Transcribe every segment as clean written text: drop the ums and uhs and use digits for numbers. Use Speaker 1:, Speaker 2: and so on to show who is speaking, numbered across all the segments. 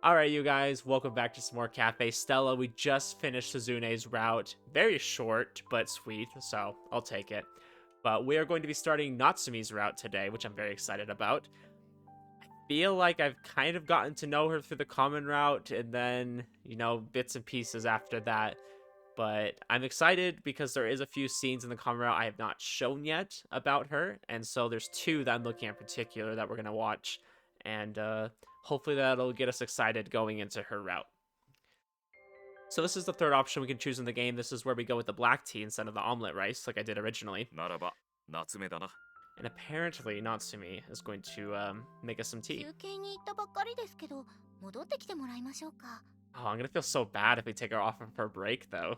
Speaker 1: Alright, you guys, welcome back to some more Cafe Stella. We just finished Suzune's route. Very short, but sweet, so I'll take it. But we are going to be starting Natsume's route today, which I'm very excited about. I feel like I've kind of gotten to know her through the common route, and then, bits and pieces after that. But I'm excited because there is a few scenes in the common route I have not shown yet about her, and so there's two that I'm looking at in particular that we're going to watch. And hopefully that'll get us excited going into her route. So this is the third option we can choose in the game. This is where we go with the black tea instead of the omelet rice, like I did originally.
Speaker 2: ならば、夏目だな。
Speaker 1: And apparently Natsume is going to make us some tea.
Speaker 3: 休憩に行ったばっかりですけど、戻ってきてもらいましょうか。
Speaker 1: Oh, I'm gonna feel so bad if we take her off of her break, though.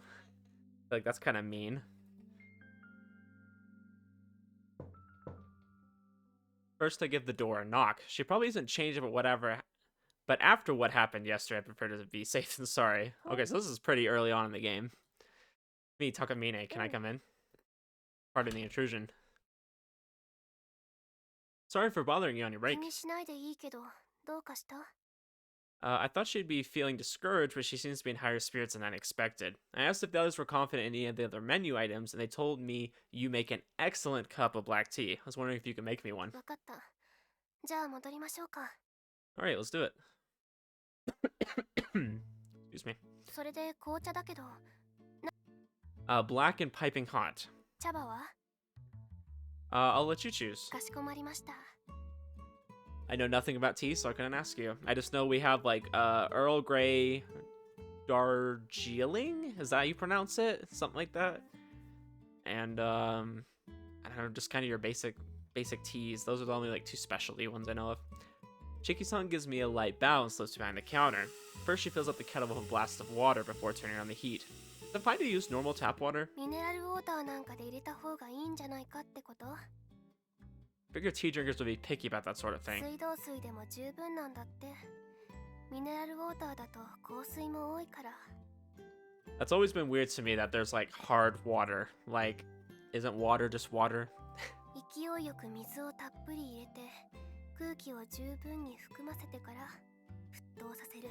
Speaker 1: Like, that's kind of mean. First, I give the door a knock. She probably isn't changed or whatever, but after what happened yesterday, I prefer to be safe than sorry. Okay, so this is pretty early on in the game. Me, Takamine, can I come in? Pardon the intrusion. Sorry for bothering you on your break.
Speaker 3: 気にしないでいいけど、どうかした？
Speaker 1: I thought she'd be feeling discouraged, but she seems to be in higher spirits than I expected. I asked if the others were confident in any of the other menu items, and they told me you make an excellent cup of black tea. I was wondering if you could make me one.
Speaker 3: わかった。じゃあ戻りましょうか。
Speaker 1: Alright, let's do it. Excuse me.
Speaker 3: それで紅茶だけど、
Speaker 1: Black and piping hot.
Speaker 3: 茶葉は？
Speaker 1: I'll let you choose.
Speaker 3: かしこまりました。
Speaker 1: I know nothing about tea, so I couldn't ask you. I just know we have, like, Earl Grey Darjeeling? Is that how you pronounce it? Something like that. And, I don't know, just kind of your basic teas. Those are the only, like, two specialty ones I know of. Chiki-san gives me a light bow and slips behind the counter. First, she fills up the kettle with a blast of water before turning on the heat. Is it fine to use normal tap water?
Speaker 3: ミネラルウォーターなんかで入れた方がいいんじゃないかってこと？
Speaker 1: Figure tea drinkers would be picky about that sort of thing.
Speaker 3: 水道水でも十分なんだって。ミネラルウォーターだと香水も多いから。
Speaker 1: That's always been weird to me that there's, like, hard water. Like, isn't water just water?
Speaker 3: 勢いよく水をたっぷり入れて、空気を十分に含ませてから沸騰させる。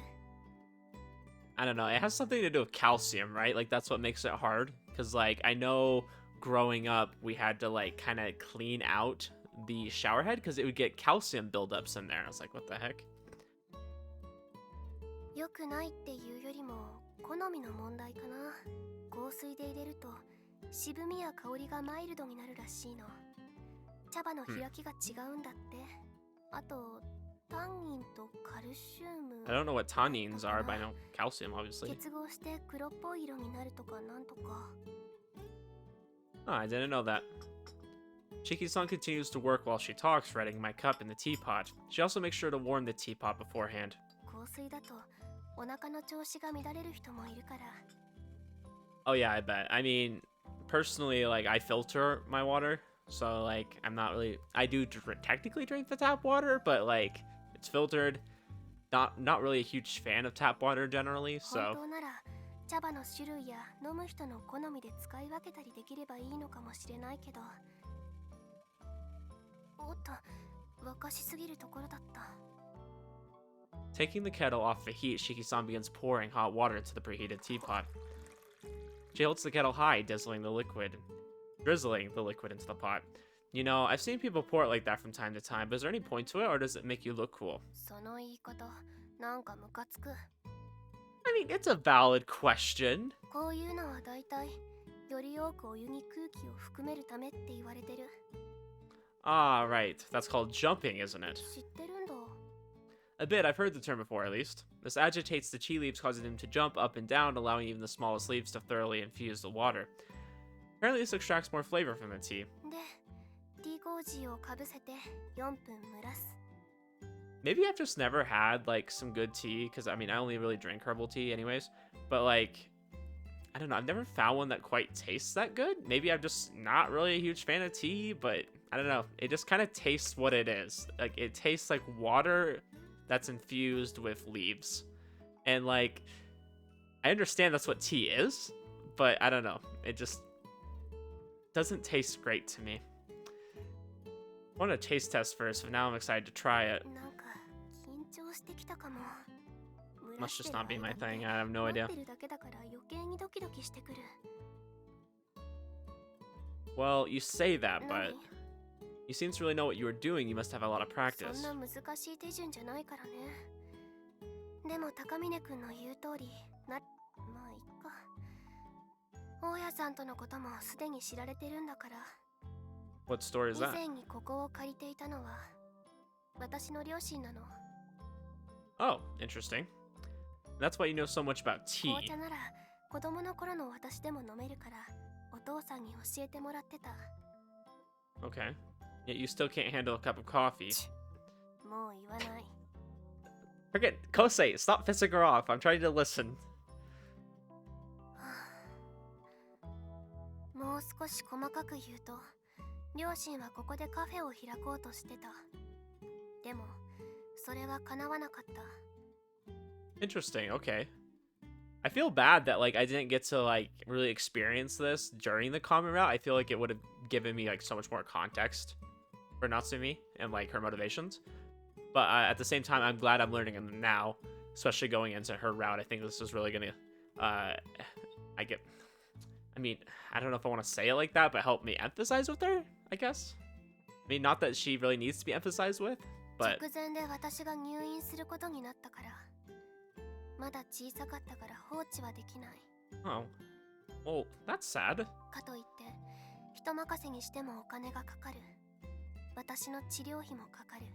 Speaker 1: I don't know. It has something to do with calcium, right? Like, that's what makes it hard. Because, like, I know growing up, we had to, like, kind of clean out the shower head because it would get calcium buildups in there. I was like, what the heck?
Speaker 3: 良くないっていうよりも好みの問題かな。香水で入れると渋みや香りがマイルドになるらしいの。茶葉の開きが違うんだって。あとタンニンとカルシウム。
Speaker 1: I don't know what tannins are, but I know calcium, obviously.
Speaker 3: 結合して黒っぽい色になるとかなんとか。
Speaker 1: Oh, I didn't know that. Chiki-san continues to work while she talks, readying my cup in the teapot. She also makes sure to warm the teapot beforehand.
Speaker 3: 香水だとお腹の調子が乱れる人もいるから。
Speaker 1: Oh yeah, I bet. I mean, personally, like, I filter my water, so, like, I'm not really... I do technically drink the tap water, but, like, it's filtered. Not really a huge fan of tap water generally,
Speaker 3: 本
Speaker 1: so...
Speaker 3: 当なら茶葉の種類や飲む人の好みで使い分けたりできればいいのかもしれないけど。おっと、沸かしすぎるところだった。
Speaker 1: Taking the kettle off the heat, Shiki-san begins pouring hot water into the preheated teapot. She holds the kettle high, drizzling the liquid into the pot. You know, I've seen people pour it like that from time to time, but is there any point to it, or does it make you look cool?
Speaker 3: その言い方、なんかムカつく。
Speaker 1: I mean, it's a valid question.
Speaker 3: こういうのはだいたいより多くお湯に空気を含めるためって言われてる。
Speaker 1: Ah, right. That's called jumping, isn't it?
Speaker 3: 知ってるんだ。
Speaker 1: A bit, I've heard the term before, at least. This agitates the tea leaves, causing them to jump up and down, allowing even the smallest leaves to thoroughly infuse the water. Apparently, this extracts more flavor from the tea.
Speaker 3: で、ティー麹をかぶせて4分蒸らす。
Speaker 1: Maybe I've just never had, like, some good tea, because, I mean, I only really drink herbal tea anyways. But, like, I don't know, I've never found one that quite tastes that good. Maybe I'm just not really a huge fan of tea, but I don't know. It just kind of tastes what it is. Like, it tastes like water that's infused with leaves. And, like, I understand that's what tea is, but I don't know. It just doesn't taste great to me. I want to taste test first, but now I'm excited to try it.
Speaker 3: なんか緊張してきたかも。
Speaker 1: Must just not be my thing. I have no idea. Well, you say that, but you seem to really know what you were doing. You must have a lot of practice.
Speaker 3: そんな難しい手順じゃないからね。でも高峰君の言う通りまあいっか。大家さんとのこともすでに知られてるんだから。
Speaker 1: What story is that?
Speaker 3: 以前にここを借りていたのは私の両親なの。
Speaker 1: Oh, interesting. That's why you know so much about tea.
Speaker 3: 紅茶なら子供の頃の私でも飲めるからお父さんに教えてもらってた。
Speaker 1: Okay. Yet you still can't handle a cup of coffee.
Speaker 3: もう言わない。
Speaker 1: Forget Kousei, stop pissing her off. I'm trying to listen.
Speaker 3: もう少し細かく言うと、両親はここでカフェを開こうとしてた。でも、それは叶わなかった。
Speaker 1: Interesting, okay. I feel bad that, like, I didn't get to, like, really experience this during the common route. I feel like it would have given me, like, so much more context for Natsume and, like, her motivations. But at the same time, I'm glad I'm learning them now, especially going into her route. I think this is really gonna, I mean, I don't know if I want to say it like that, but help me empathize with her, I guess. I mean, not that she really needs to be emphasized with, but...
Speaker 3: 直前で私が入院することになったから。まだ小さかったから放置はできない。
Speaker 1: Oh. Well, that's sad.
Speaker 3: かといって、人任せにしてもお金がかかる。私の治療費もかかる。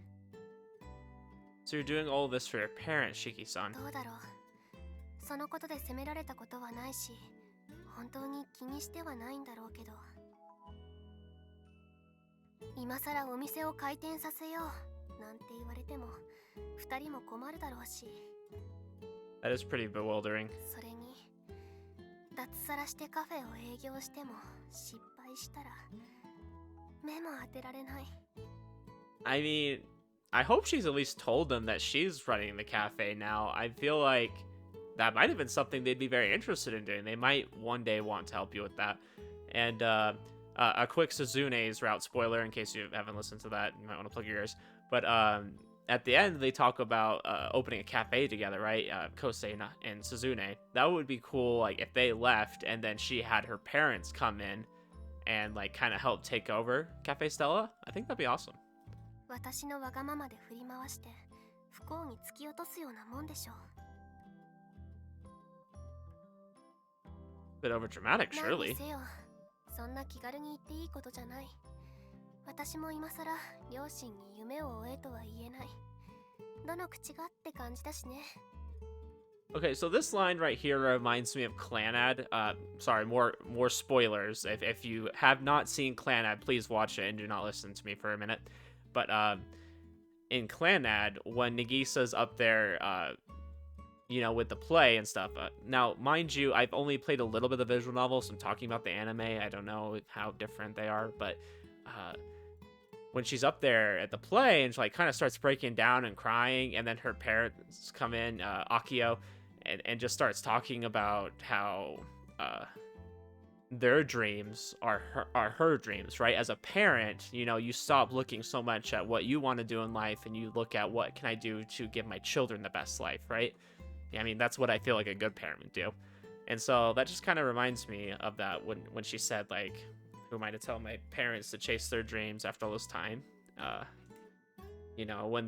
Speaker 1: So you're doing all this for your parents, Shiki-san.
Speaker 3: どうだろう。そのことで責められたことはないし、本当に気にしてはないんだろうけど。今さらお店を開店させようなんて言われても、二人も困るだろうし。
Speaker 1: That is pretty bewildering.
Speaker 3: それに、脱サラしてカフェを営業しても失敗したら目も当てられない。
Speaker 1: I mean, I hope she's at least told them that she's running the cafe now. I feel like that might have been something they'd be very interested in doing. They might one day want to help you with that. And a quick Suzune's route spoiler in case you haven't listened to that. You might want to plug your ears. But at the end, they talk about opening a cafe together, right? Kousei and Suzune. That would be cool, like, if they left and then she had her parents come in and, like, kind of help take over Cafe Stella. I think that'd be awesome.
Speaker 3: 私のわがままで振り回して不幸に突き落とすようなもんでしょう。
Speaker 1: Bit over dramatic,
Speaker 3: 何
Speaker 1: surely.
Speaker 3: にせよ、そんな気軽に言っていいことじゃない。私も今さら両親に夢を追えとは言えない。どの口がって感じだしね。
Speaker 1: Okay, so this line right here reminds me of Clanad. Sorry, more spoilers. If you have not seen Clanad, please watch it and do not listen to me for a minute. But in Clanad, when Nagisa's up there, you know, with the play and stuff. Now, mind you, I've only played a little bit of the visual novel, so I'm talking about the anime. I don't know how different they are, but when she's up there at the play and she, like, kind of starts breaking down and crying, and then her parents come in, Akio, and just starts talking about how their dreams are her dreams, right? As a parent, you know, you stop looking so much at what you want to do in life and you look at what can I do to give my children the best life, right? Yeah, I mean, that's what I feel like a good parent would do. And so that just kind of reminds me of that when she said, like, who am I to tell my parents to chase their dreams after all this time? You know, when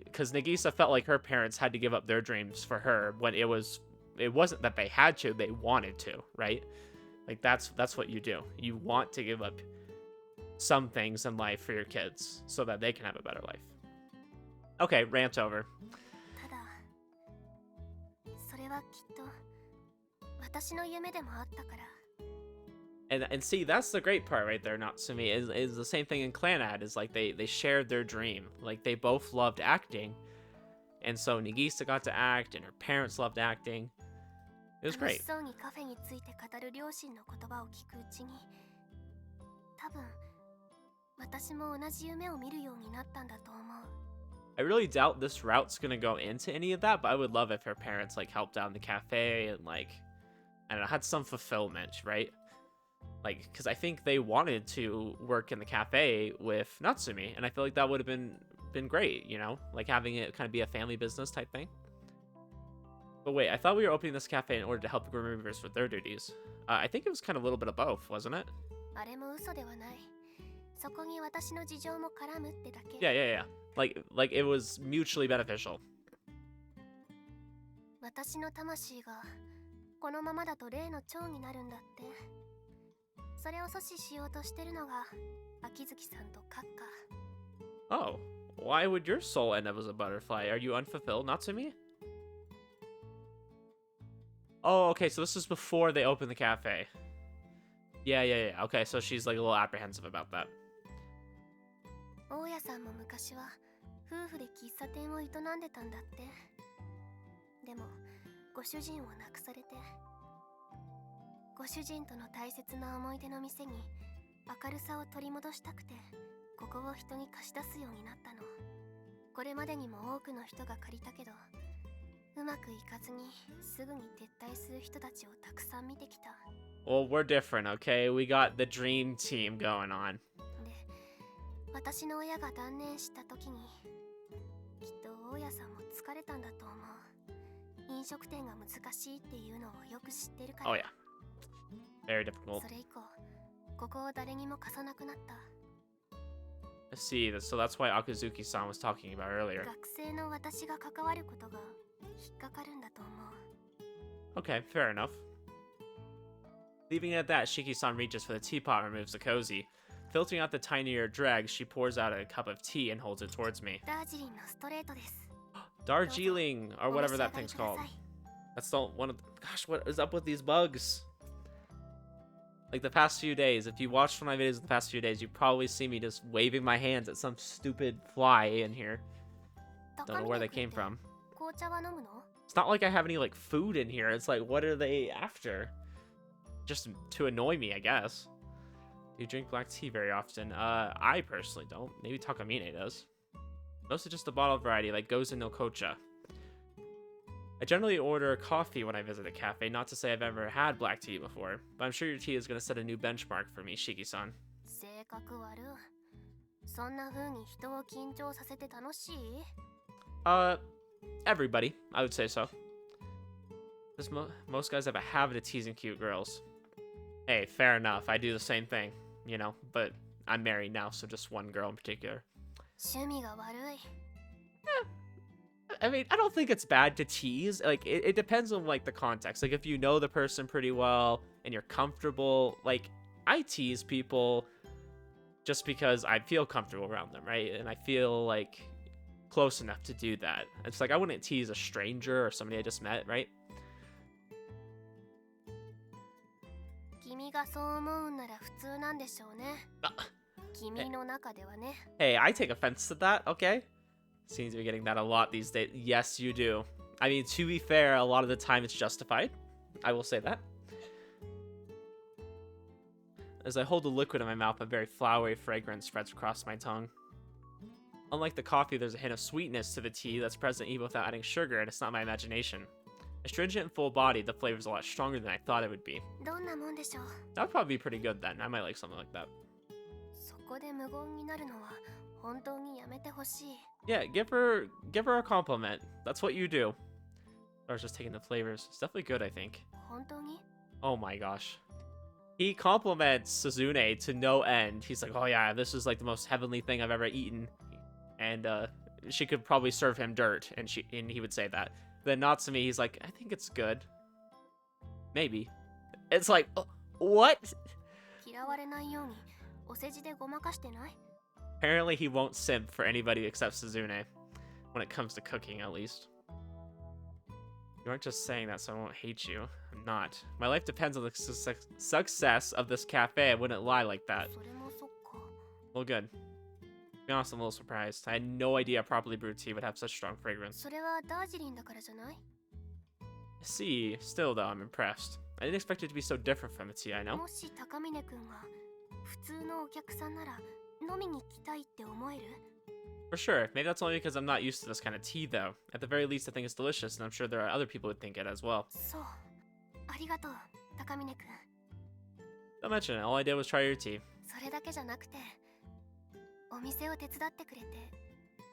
Speaker 1: because Nagisa felt like her parents had to give up their dreams for her when it wasn't that they had to, they wanted to, right? Like, that's what you do. You want to give up some things in life for your kids so that they can have a better life. Okay, rant over.
Speaker 3: ただ、それはきっと私の夢でもあったから。
Speaker 1: And see, that's the great part right there, Natsume, is the same thing in Clanad, is like they shared their dream. Like, they both loved acting. And so Nagisa got to act, and her parents loved acting. It was
Speaker 3: 楽し
Speaker 1: great.
Speaker 3: そうにカフェについて語る両親の言葉を聞くうちに、多分私も同じ夢を見るようになったんだと思う。
Speaker 1: I really doubt this route's gonna go into any of that, but I would love if her parents, like, helped out in the cafe and, like, I don't know, had some fulfillment, right? Like, because I think they wanted to work in the cafe with Natsume, and I feel like that would have been great, you know? Like, having it kind of be a family business type thing. But wait, I thought we were opening this cafe in order to help the Grim Reapers with their duties. I think it was kind of a little bit of both, wasn't it?
Speaker 3: あれも嘘ではない。そこに私の事情も絡むってだけ。
Speaker 1: Yeah. Like it was mutually beneficial.
Speaker 3: 私の魂がこのままだと霊の蝶になるんだって。それを阻止しようとしてるのが秋月さんとカッカ。
Speaker 1: Oh, why would your soul end up as a butterfly? Are you unfulfilled, Natsume? Oh, okay, so this is before they open the cafe. Yeah. Okay, so she's like a little apprehensive about that.
Speaker 3: 大家さんも昔は夫婦で喫茶店を営んでたんだって。でもご主人を亡くされて、ご主人との大切な思い出の店に明るさを取り戻したくて、ここを人に貸し出すようになったの。これまでにも多くの人が借りたけど、うまくいかずにすぐに撤退する人たちをたくさん見てきた。
Speaker 1: Well, we're different, okay? We got the dream team going on.
Speaker 3: で、私の親が断念した時に、きっと大家さんも疲れたんだと思う。飲食店が難しいっていうのをよく知ってるから。
Speaker 1: Oh yeah. Very difficult.
Speaker 3: それ以降、ここを誰にも貸さなくなった。
Speaker 1: I see, so that's why Akazuki-san was talking about earlier.
Speaker 3: 学生の私が関わることが引っかかるんだと思う。
Speaker 1: Okay, fair enough. Leaving it at that, Shiki-san reaches for the teapot and removes the cozy. Filtering out the tinier dregs, she pours out a cup of tea and holds it towards me.
Speaker 3: ダージリンのストレートです。
Speaker 1: Darjeeling, or whatever that thing's called. That's the one of the, gosh, what is up with these bugs? Like the past few days, if you watched one of my videos the past few days, you probably see me just waving my hands at some stupid fly in here. Don't know where they came from.
Speaker 3: 紅茶は飲むの？
Speaker 1: It's not like I have any like food in here. It's like, what are they after? Just to annoy me, I guess. Do you drink black tea very often? I personally don't. Maybe Takamine does. Mostly just a bottle variety, like Gozen no Kocha. I generally order coffee when I visit a cafe, not to say I've ever had black tea before, but I'm sure your tea is going to set a new benchmark for me, Shiki-san.
Speaker 3: 性格悪い。そんな風に人を緊張させて楽しい？
Speaker 1: Everybody, I would say so. Most guys have a habit of teasing cute girls. Hey, fair enough, I do the same thing, you know, but I'm married now, so just one girl in particular.
Speaker 3: 趣味が悪い。
Speaker 1: I mean, I don't think it's bad to tease. Like, it depends on, like, the context. Like, if you know the person pretty well and you're comfortable, like, I tease people just because I feel comfortable around them, right? And I feel, like, close enough to do that. It's like, I wouldn't tease a stranger or somebody I just met, right?
Speaker 3: 君がそう思うんなら普通なんでしょうね。君の中ではね。
Speaker 1: Hey, I take offense to that, okay? Seems to be getting that a lot these days. Yes, you do. I mean, to be fair, a lot of the time it's justified. I will say that. As I hold the liquid in my mouth, a very flowery fragrance spreads across my tongue. Unlike the coffee, there's a hint of sweetness to the tea that's present even without adding sugar, and it's not my imagination. Astringent and full-bodied, the flavor is a lot stronger than I thought it would be.
Speaker 3: どんなもんでしょう。
Speaker 1: That would probably be pretty good then. I might like something like that.
Speaker 3: そこで無言になるのは本当にやめてほしい。
Speaker 1: Yeah, give her a compliment. That's what you do. Or just taking the flavors. It's definitely good, I think.
Speaker 3: 本当に？
Speaker 1: Oh my gosh. He compliments Suzune to no end. He's like, oh yeah, this is like the most heavenly thing I've ever eaten. And she could probably serve him dirt, and he would say that. Then Natsume, he's like, I think it's good. Maybe. It's like, what?
Speaker 3: 嫌われないようにお世辞でごまかしてない？
Speaker 1: Apparently he won't simp for anybody except Suzune. When it comes to cooking, at least. You aren't just saying that so I won't hate you. I'm not. My life depends on the success of this cafe. I wouldn't lie like that.
Speaker 3: それもそっか。
Speaker 1: Well, good. To be honest, I'm a little surprised. I had no idea properly brewed tea would have such strong fragrance.
Speaker 3: それはダージリンだからじゃない？
Speaker 1: See, still though, I'm impressed. I didn't expect it to be so different from the tea I know.
Speaker 3: もし高峰くんが普通のお客さんなら飲みに来たいって思える？
Speaker 1: For sure. Maybe that's only because I'm not used to this kind of tea, though. At the very least, I think it's delicious, and I'm sure there are other people who think it as well.
Speaker 3: そう。ありがとう、高峰くん。
Speaker 1: Don't mention it. All I did was try your tea.
Speaker 3: それだけじゃなくて、お店を手伝ってくれて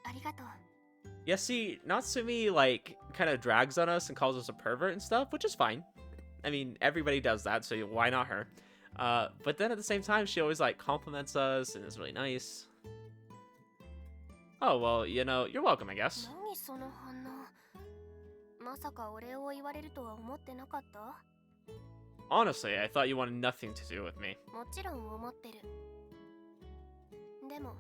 Speaker 3: ありがとう。
Speaker 1: Yeah, see, Natsumi, like, kind of drags on us and calls us a pervert and stuff, which is fine. I mean, everybody does that, so why not her? But then at the same time, she always, like, compliments us and is really nice. Oh, well, you know, you're welcome, I guess.
Speaker 3: 何その反応。まさかお礼を言われるとは思ってなかった？
Speaker 1: Honestly, I thought you wanted nothing to do with me.
Speaker 3: もちろん思ってる。でも、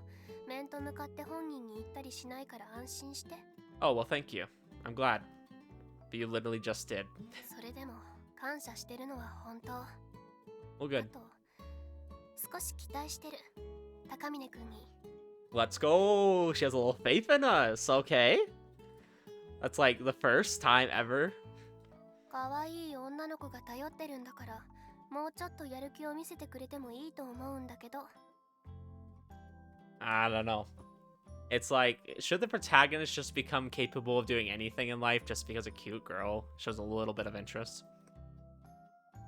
Speaker 3: 面と向かって本人に言ったりしないから安心して。
Speaker 1: Oh, well, thank you. I'm glad. But you literally just did.
Speaker 3: それでも感謝してるのは本当。
Speaker 1: Well, good.
Speaker 3: あと、少し期待してる。高峰くんに。
Speaker 1: Let's go! She has a little faith in us, okay? That's like the first time ever.
Speaker 3: 可愛い女の子が頼ってるんだから、もうちょっとやる気を見せてくれてもいいと思うんだけど。
Speaker 1: I don't know. It's like, should the protagonist just become capable of doing anything in life just because a cute girl shows a little bit of interest?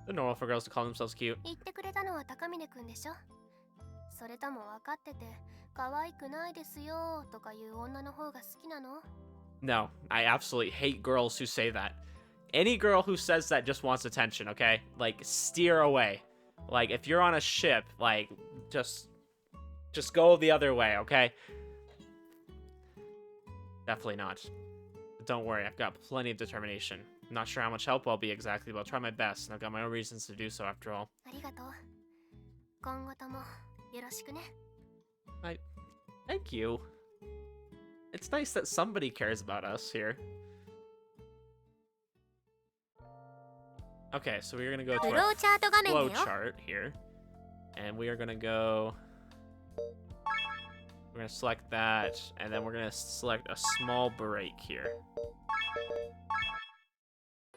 Speaker 1: The normal for girls to call themselves cute.
Speaker 3: 言ってくれたのは高峰くんでしょ。それとも分かってて、可愛くないですよとかいう女の方が好きなの？
Speaker 1: No, I absolutely hate girls who say that. Any girl who says that just wants attention, okay? Like, steer away. Like, if you're on a ship, like, just go the other way, okay? Definitely not. But don't worry, I've got plenty of determination. I'm not sure how much help I'll be exactly, but I'll try my best, and I've got my own reasons to do so after all.
Speaker 3: ありがとう。今後ともよろしくね。
Speaker 1: Thank you. It's nice that somebody cares about us here. Okay, so we're gonna go to
Speaker 3: フロ
Speaker 1: our
Speaker 3: ーチャート画面だ
Speaker 1: flow
Speaker 3: よ。
Speaker 1: chart here. And we are gonna go... We're gonna select that, and then we're gonna select a small break here.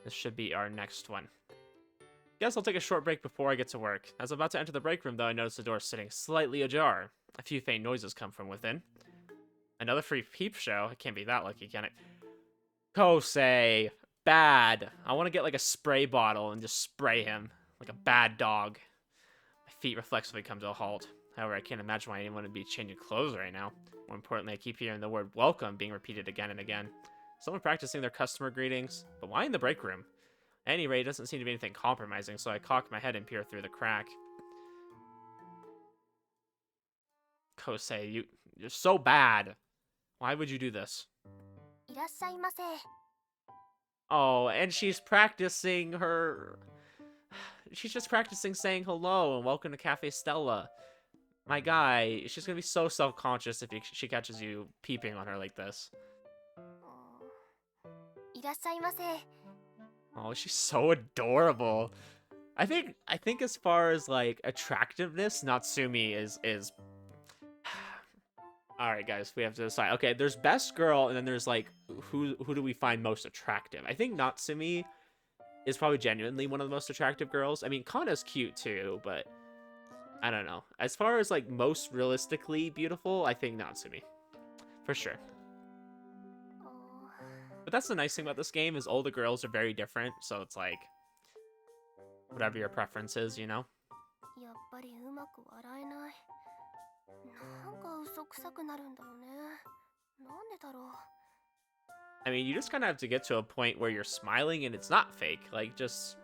Speaker 1: This should be our next one. Guess I'll take a short break before I get to work. As I'm about to enter the break room, though, I notice the door sitting slightly ajar. A few faint noises come from within. Another free peep show? I can't be that lucky, can it? Kousei! Bad! I want to get like a spray bottle and just spray him. Like a bad dog. My feet reflexively come to a halt. However, I can't imagine why anyone would be changing clothes right now. More importantly, I keep hearing the word welcome being repeated again and again. Someone practicing their customer greetings? But why in the break room? At any rate, it doesn't seem to be anything compromising, so I cock my head and peer through the crack. Kousei, you're so bad. Why would you do this?
Speaker 3: いらっしゃいませ。
Speaker 1: Oh, and she's practicing her... She's just practicing saying hello and welcome to Cafe Stella. My guy, she's gonna be so self-conscious if she catches you peeping on her like this.
Speaker 3: いらっしゃいませ。
Speaker 1: Oh, she's so adorable. I think as far as like attractiveness, Natsume is all right, guys, we have to decide. Okay, there's best girl, and then there's like who do we find most attractive? I think Natsume is probably genuinely one of the most attractive girls. I mean, Kana's cute too, but I don't know. As far as like most realistically beautiful, I think Natsume for sure. But that's the nice thing about this game is all the girls are very different, so it's like whatever your preference is, you know.
Speaker 3: やっぱりうまく笑えない。なんか嘘くさくなるんだよね。なんでだろう。
Speaker 1: I mean, you just kind of have to get to a point where you're smiling and it's not fake. Like, just...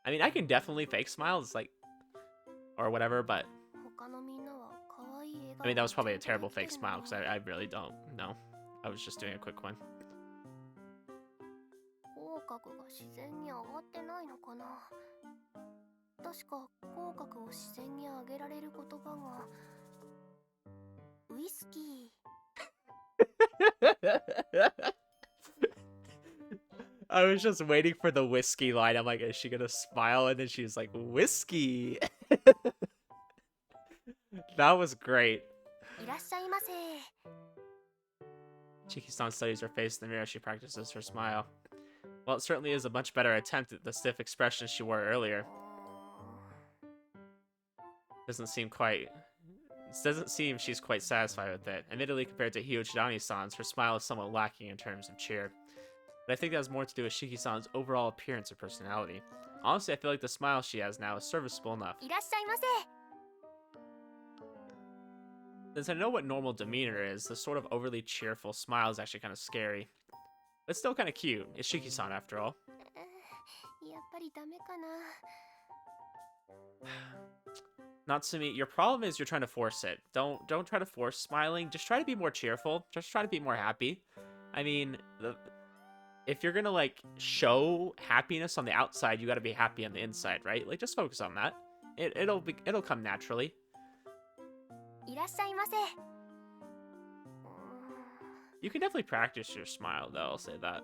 Speaker 1: I mean, I can definitely fake smile. It's like... Or whatever, but...
Speaker 3: 他のみんなは可愛い笑顔。
Speaker 1: I mean, that was probably a terrible fake smile, because I really don't know. I was just doing a quick one.
Speaker 3: 口角が自然に上がってないのかな。確か口角を自然に上げられる言葉がウイスキー。
Speaker 1: I was just waiting for the whiskey line. I'm like, is she gonna smile? And then she was like, whiskey. That was great.
Speaker 3: いらっしゃいませ。
Speaker 1: Chiki-san studies her face in the mirror as she practices her smile. Well, it certainly is a much better attempt at the stiff expression she wore earlier. Doesn't seem she's quite satisfied with it. Admittedly, compared to Hiyouchidani-san's, her smile is somewhat lacking in terms of cheer. But I think that has more to do with Shiki-san's overall appearance or personality. Honestly, I feel like the smile she has now is serviceable enough.
Speaker 3: いらっしゃいませ。
Speaker 1: Since I know what normal demeanor is, the sort of overly cheerful smile is actually kind of scary. But still kind of cute. It's Shiki-san after all.
Speaker 3: やっぱりダメかな。
Speaker 1: Natsumi, your problem is you're trying to force it. Don't try to force smiling. Just try to be more cheerful. Just try to be more happy. I mean, if you're gonna like show happiness on the outside, you gotta be happy on the inside, right? Like just focus on that. It'll come naturally.
Speaker 3: いらっしゃいませ。
Speaker 1: You can definitely practice your smile though, I'll say that.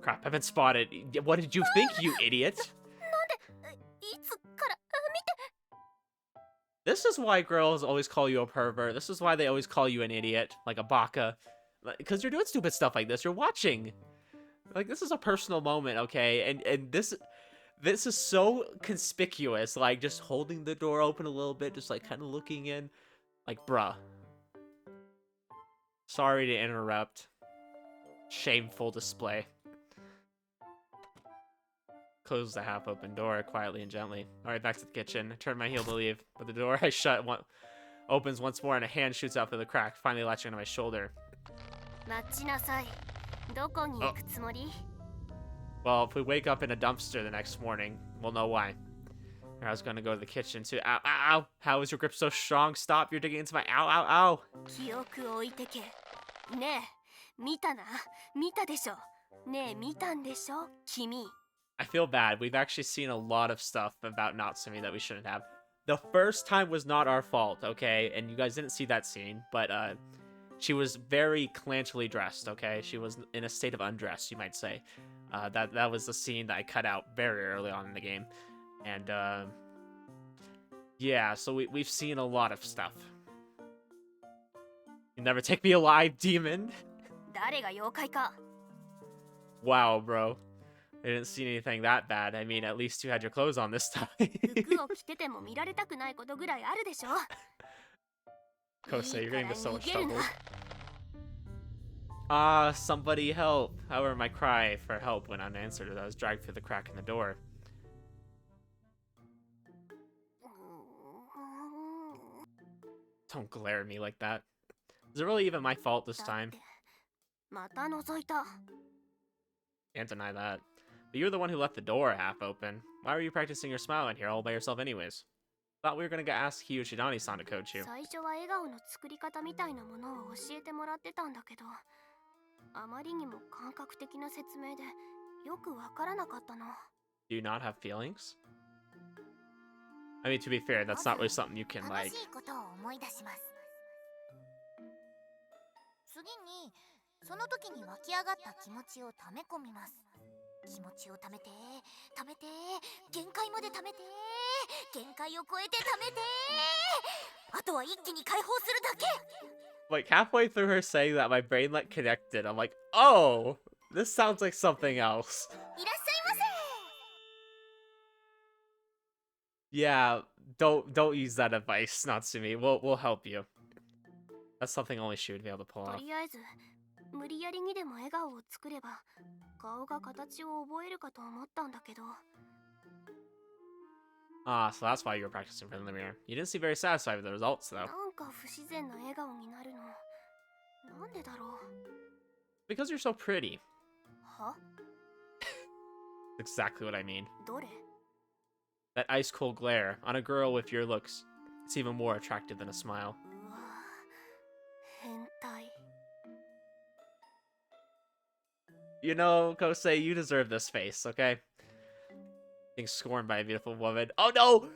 Speaker 1: Crap, I've been spotted. What did you think, you idiot?
Speaker 3: いつから見て。
Speaker 1: This is why girls always call you a pervert. This is why they always call you an idiot, like a baka. Because you're doing stupid stuff like this. You're watching. Like, this is a personal moment, okay? And this is so conspicuous. Like, just holding the door open a little bit, just, like, kind of looking in. Like, bruh. Sorry to interrupt. Shameful display. Close the half-open door quietly and gently. Alright, back to the kitchen. I turn my heel to leave. But the door I shut opens once more and a hand shoots out through the crack, finally latching onto my shoulder.
Speaker 3: 待ちなさい。どこに行くつもり？
Speaker 1: Well, if we wake up in a dumpster the next morning, we'll know why. I was gonna go to the kitchen too. Ow, ow, ow! How is your grip so strong? Stop! You're digging into my ow, ow, ow!
Speaker 3: 記憶置いてけ。ねえ、見たな？見たでしょ？ねえ、見たんでしょ？君。
Speaker 1: I feel bad. We've actually seen a lot of stuff about Natsumi that we shouldn't have. The first time was not our fault, okay? And you guys didn't see that scene, but she was very clantily dressed, okay? She was in a state of undress, you might say. That was the scene that I cut out very early on in the game. And, yeah, so we've seen a lot of stuff. You never take me alive, demon!
Speaker 3: 誰が妖怪か？
Speaker 1: Wow, bro. I didn't see anything that bad. I mean, at least you had your clothes on this time.
Speaker 3: 服を着てても見られたくないことぐらいあるでしょ？
Speaker 1: Kousei, you're getting into so much
Speaker 3: いいから逃げる
Speaker 1: trouble.
Speaker 3: な。
Speaker 1: Ah, somebody help. However, my cry for help went unanswered as I was dragged through the crack in the door. Don't glare at me like that. Is it really even my fault this time?
Speaker 3: また覗いた。
Speaker 1: Can't deny that. But you're the one who left the door half open. Why were you practicing your smile in here all by yourself anyways? Thought we were gonna ask Hiyushidani-san to coach you.
Speaker 3: 最初は笑顔の作り方みたいなものを教えてもらってたんだけど、あまりにも感覚的な説明でよくわからなかったの。
Speaker 1: Do you not have feelings? I mean, to be fair, that's not really something you can,
Speaker 3: 楽
Speaker 1: like...
Speaker 3: しいことを思い出します。次に、その時に湧き上がった気持ちを溜め込みます。気持ちを溜めて、溜めて、限界まで溜めて、限界を超えて溜めて、あとは一気に解放するだけ。
Speaker 1: Like, halfway through her saying that, my brain, like, connected. I'm like, oh! This sounds like something else.
Speaker 3: いらっしゃいませ。
Speaker 1: Yeah, don't use that advice, Natsumi. We'll help you. That's something only she would be able to pull
Speaker 3: と
Speaker 1: off.
Speaker 3: りあえず、無理やりにでも笑顔を作れば、顔が形を覚えるかと思ったんだけど。
Speaker 1: Ah, so that's why you were practicing for the mirror. You didn't seem very satisfied with the results, though.
Speaker 3: なんか不自然な笑顔になるの。なんでだろう。
Speaker 1: Because you're so pretty.
Speaker 3: は？
Speaker 1: Exactly what I mean.
Speaker 3: どれ？
Speaker 1: That ice cold glare on a girl with your looks. It's even more attractive than a smile.
Speaker 3: うわ、変態。
Speaker 1: You know, Kousei, you deserve this face, okay? Being scorned by a beautiful woman. Oh no!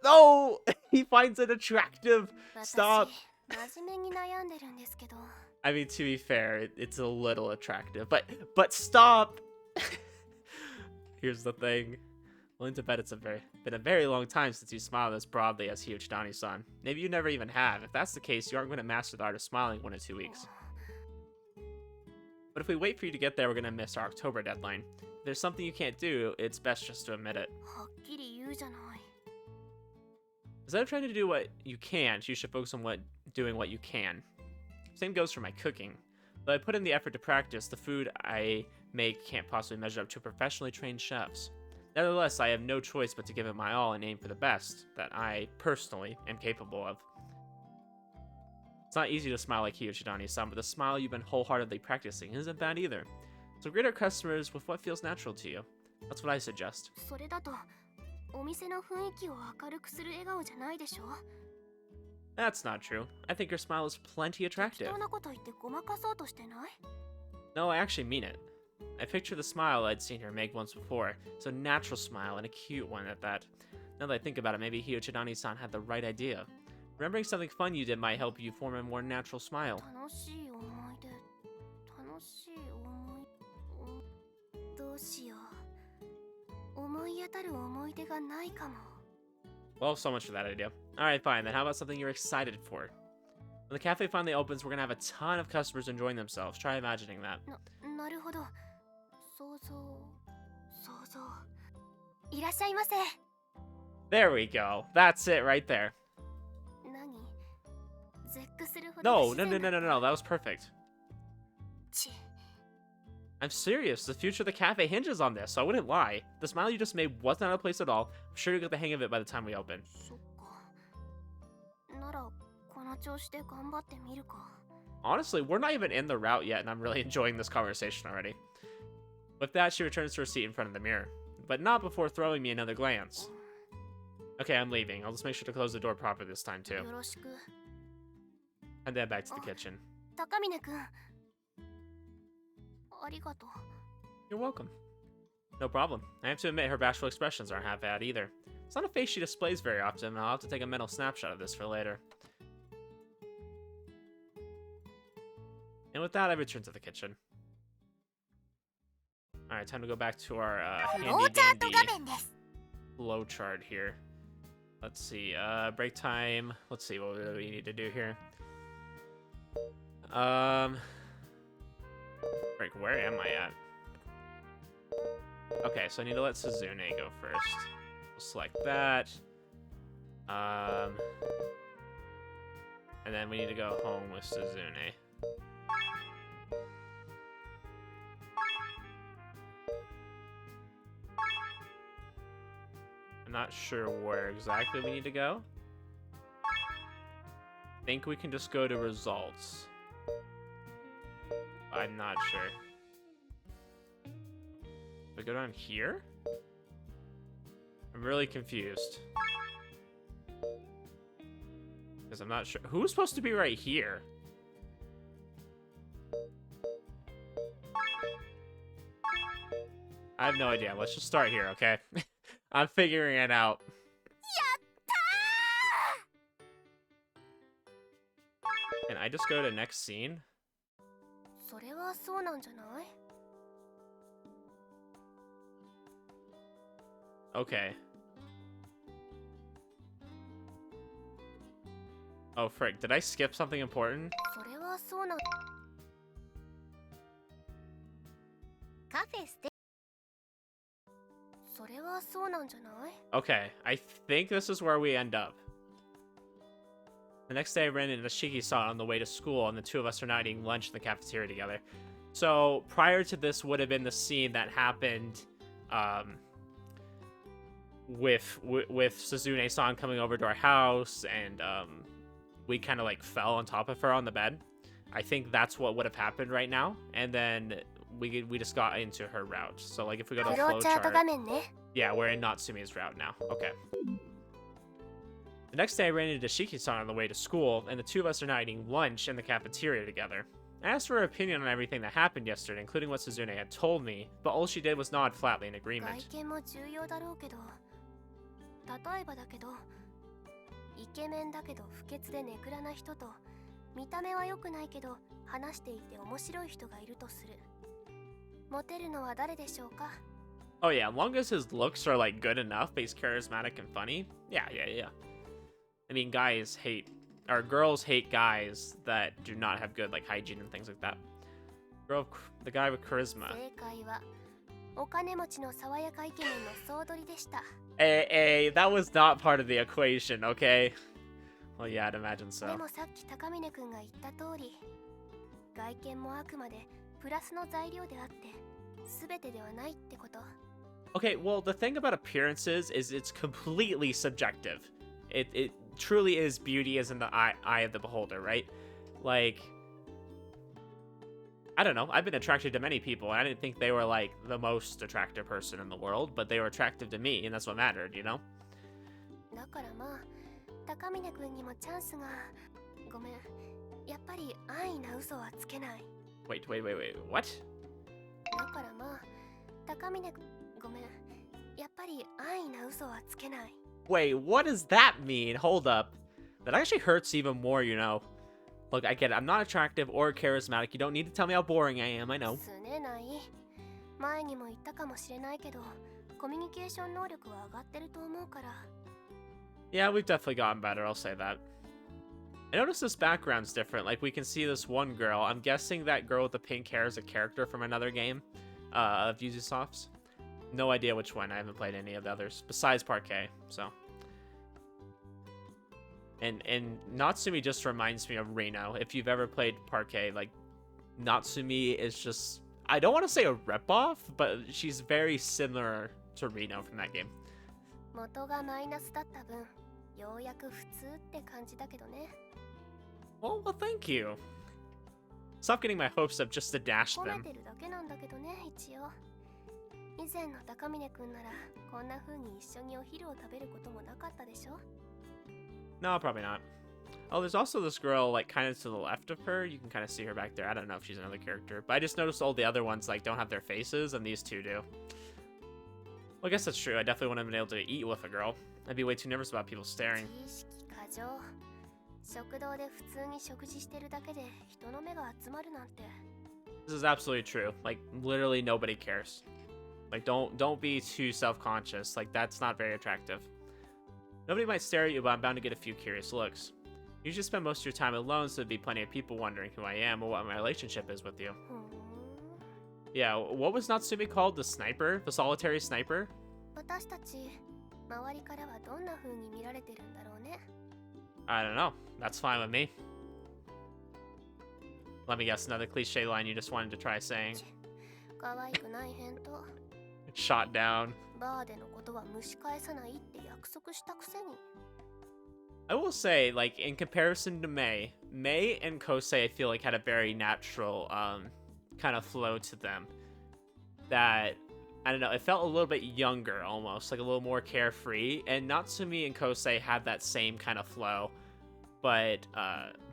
Speaker 1: No! He finds it attractive! Stop!
Speaker 3: 私、真面目に悩んでるんですけど。
Speaker 1: I mean, to be fair, it's a little attractive, but stop! Here's the thing. Willing to bet it's been a very long time since you smiled as broadly as Hiyushidani-san. Maybe you never even have. If that's the case, you aren't going to master the art of smiling in 1 or 2 weeks. But if we wait for you to get there, we're going to miss our October deadline. If there's something you can't do, it's best just to admit it.
Speaker 3: はっきり言うじゃない。
Speaker 1: Instead of trying to do what you can't, you should focus on doing what you can. Same goes for my cooking. Though I put in the effort to practice, the food I make can't possibly measure up to professionally trained chefs. Nevertheless, I have no choice but to give it my all and aim for the best that I, personally, am capable of. It's not easy to smile like Hyochidani-san, but the smile you've been wholeheartedly practicing isn't bad either. So greet our customers with what feels natural to you. That's what I suggest.
Speaker 3: それだとお店の雰囲気を明るくする笑顔じゃないでしょ。
Speaker 1: That's not true. I think your smile is plenty
Speaker 3: 適
Speaker 1: attractive.
Speaker 3: 当なこと言ってごまかそうとしてない？
Speaker 1: No, I actually mean it. I picture the smile I'd seen her make once before. It's a natural smile and a cute one at that. Now that I think about it, maybe Hyochidani-san had the right idea. Remembering something fun you did might help you form a more natural smile.
Speaker 3: 楽しい思い出、楽しい思い、どうしよう。思い当たる思い出がないかも。
Speaker 1: Well, so much for that idea. Alright, fine, then how about something you're excited for? When the cafe finally opens, we're gonna have a ton of customers enjoying themselves. Try imagining that.
Speaker 3: なるほど。想像。いらっしゃいませ。
Speaker 1: There we go. That's it right there.
Speaker 3: 何？絶句するほど
Speaker 1: No,
Speaker 3: 不
Speaker 1: no,
Speaker 3: 自
Speaker 1: no,
Speaker 3: 然
Speaker 1: no,
Speaker 3: な
Speaker 1: no, no. That was perfect.
Speaker 3: ち
Speaker 1: I'm serious. The future of the cafe hinges on this, so I wouldn't lie. The smile you just made wasn't out of place at all. I'm sure you'll get the hang of it by the time we open.
Speaker 3: そっか。ならこの調子で頑張ってみるか。
Speaker 1: Honestly, we're not even in the route yet, and I'm really enjoying this conversation already. With that, she returns to her seat in front of the mirror, but not before throwing me another glance. Okay, I'm leaving. I'll just make sure to close the door properly this time, too.
Speaker 3: よろしく。
Speaker 1: And then back to the kitchen.
Speaker 3: 高峰くん。ありがとう。
Speaker 1: You're welcome. No problem. I have to admit, her bashful expressions aren't half bad either. It's not a face she displays very often, and I'll have to take a mental snapshot of this for later. And with that, I return to the kitchen. Alright, time to go back to our handy-dandy flowchart here. Let's see, break time. Let's see, what do we need to do here? Break, where am I at? Okay, so I need to let Suzune go first. We'll select that. And then we need to go home with Suzune. I'm not sure where exactly we need to go. I think we can just go to results. I'm not sure. We go down here? I'm really confused. Because I'm not sure. Who's supposed to be right here? I have no idea. Let's just start here, okay? I'm figuring it out. Can I just go to next scene?
Speaker 3: それはそうなんじゃない？
Speaker 1: Okay. Oh, frick. Did I skip something important?
Speaker 3: それはそうなん。カフェステ。それはそうなんじゃない？
Speaker 1: Okay, I think this is where we end up. The next day I ran into Shiki-san on the way to school, and the two of us are now eating lunch in the cafeteria together. So, prior to this would have been the scene that happened, with Suzune-san coming over to our house, and, we kind of, like, fell on top of her on the bed. I think that's what would have happened right now, and then we just got into her route. So, like, if we go to the
Speaker 3: フローチャート
Speaker 1: flowchart...
Speaker 3: 画面ね。
Speaker 1: Yeah, we're in Natsume's route now. Okay. The next day, I ran into Shiki-san on the way to school, and the two of us are now eating lunch in the cafeteria together. I asked her opinion on everything that happened yesterday, including what Suzune had told me, but all she did was nod flatly in
Speaker 3: 外
Speaker 1: agreement.
Speaker 3: 見も重要だろうけど、例えばだけど、イケメンだけど不潔でネクラな人と、見た目は良くないけど話していて面白い人がいるとする。モテるのは誰でしょうか？
Speaker 1: Oh yeah, as long as his looks are like good enough, but he's charismatic and funny. Yeah. I mean, girls hate guys that do not have good like hygiene and things like that. The guy with charisma.
Speaker 3: 正解はお金持ちの爽やかイケメンの総取りでした。
Speaker 1: Hey, that was not part of the equation, okay? Well, yeah, I'd imagine
Speaker 3: で
Speaker 1: so.
Speaker 3: もさっき高峰くんが言った通り、外見もあくまでプラスの材料であって、全てではないってこと。
Speaker 1: Okay, well, the thing about appearances is it's completely subjective. It truly is beauty as in the eye of the beholder, right? Like, I don't know. I've been attracted to many people, and I didn't think they were, like, the most attractive person in the world, but they were attractive to me, and that's what mattered, you know?
Speaker 3: だからまあ高峰君にもチャンスがごめんやっぱり安易な嘘はつけない
Speaker 1: Wait, what?
Speaker 3: だからまあ高峰君ごめんやっぱり安易な嘘はつけない
Speaker 1: Wait, what does that mean? Hold up. That actually hurts even more, you know? Look, I get it. I'm not attractive or charismatic. You don't need to tell me how boring I am, I know.
Speaker 3: すねない前にも言ったかもしれないけどコミュニケーション能力は上がってると思うから
Speaker 1: Yeah, we've definitely gotten better, I'll say that. I noticed this background's different. Like, we can see this one girl. I'm guessing that girl with the pink hair is a character from another game of Ubisoft's. No idea which one. I haven't played any of the others, besides Parquet, so. And Natsume just reminds me of Reno. If you've ever played Parquet, like, Natsume is just... I don't want to say a ripoff, but she's very similar to Reno from that game.
Speaker 3: 元がマイナスだった分ようやく普通って感じだけどね
Speaker 1: Well, thank you. Stop getting my hopes up just to dash
Speaker 3: 褒め
Speaker 1: them.
Speaker 3: てるだけなんだけどね一応以前の高峰君ならこんな風に一緒にお昼を食べることもなかったでしょ
Speaker 1: No, probably not. Oh, there's also this girl, like, kind of to the left of her. You can kind of see her back there. I don't know if she's another character. But I just noticed all the other ones, like, don't have their faces, and these two do. Well, I guess that's true. I definitely wouldn't have been able to eat with a girl. I'd be way too nervous about people staring.
Speaker 3: 自意識過剰食堂で普通に食事してるだけで人の目が集まるなんて
Speaker 1: This is absolutely true. Like, literally nobody cares. Like, don't be too self-conscious. Like, that's not very attractive. Nobody might stare at you, but I'm bound to get a few curious looks. You usually spend most of your time alone, so there'd be plenty of people wondering who I am or what my relationship is with you.
Speaker 3: ふーん
Speaker 1: Yeah, what was Natsume called? The sniper? The solitary sniper?
Speaker 3: 私たち周りからはどんな風に見られてるんだろうね
Speaker 1: I don't know. That's fine with me. Let me guess, another cliche line you just wanted to try saying.
Speaker 3: 可愛くない返答
Speaker 1: Shot down.
Speaker 3: バーでのことは蒸し返さないって約束したくせに
Speaker 1: I will say, like, in comparison to May and Kousei, I feel like had a very natural, kind of flow to them. That, I don't know, it felt a little bit younger, almost, like a little more carefree. And Natsume and Kousei had that same kind of flow. But,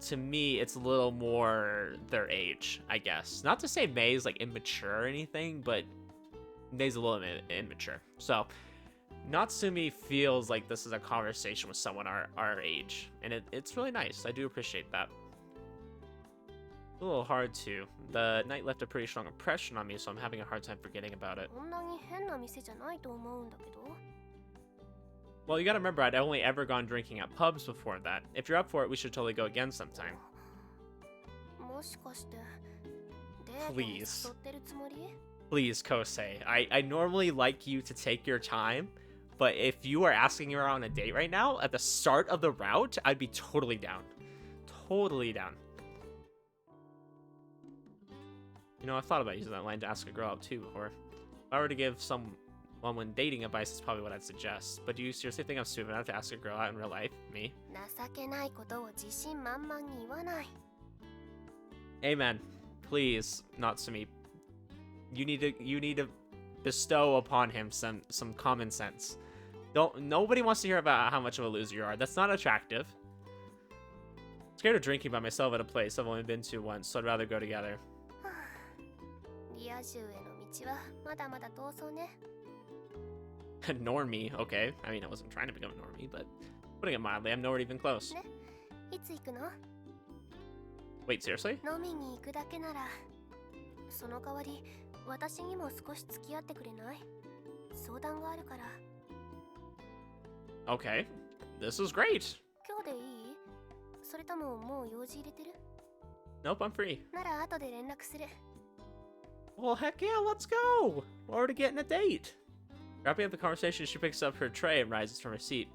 Speaker 1: to me, it's a little more their age, I guess. Not to say May's, like, immature or anything, but May's a little immature. So, Natsume feels like this is a conversation with someone our age, and it's really nice. I do appreciate that. A little hard too. The night left a pretty strong impression on me, so I'm having a hard time forgetting about it.
Speaker 3: こんなに変な店じゃないと思うんだけど
Speaker 1: Well, you gotta remember, I'd only ever gone drinking at pubs before that. If you're up for it, we should totally go again sometime.
Speaker 3: もしかしてデートに
Speaker 1: Please.
Speaker 3: 誘ってるつもり
Speaker 1: Please, Kousei. I normally like you to take your time, but if you are asking her on a date right now, at the start of the route, I'd be totally down. Totally down. You know, I've thought about using that line to ask a girl out too before. If I were to give someone dating advice, is probably what I'd suggest. But do you seriously think I'm stupid enough to ask a girl out in real life? Me?
Speaker 3: 情けないことを自信満々に言わない
Speaker 1: Amen. Please, Natsume. You need to bestow upon him some common sense. Nobody wants to hear about how much of a loser you are. That's not attractive. I'm scared of drinking by myself at a place I've only been to once, so I'd rather go together.
Speaker 3: リア充への道はまだまだ遠そうね
Speaker 1: Normie, okay. I mean, I wasn't trying to become a normie, but putting it mildly, I'm nowhere even close.
Speaker 3: ねいつ行くの
Speaker 1: Wait, seriously?
Speaker 3: 飲みに行くだけならその代わり私にも少し付き合ってくれない相談があるから
Speaker 1: Okay. This is great.
Speaker 3: 今日でいいそれとももう用事入れてる
Speaker 1: Nope, I'm free.
Speaker 3: なら後で連絡する
Speaker 1: Well, heck yeah, let's go. We're already getting a date. Wrapping up the conversation, she picks up her tray and rises from her seat.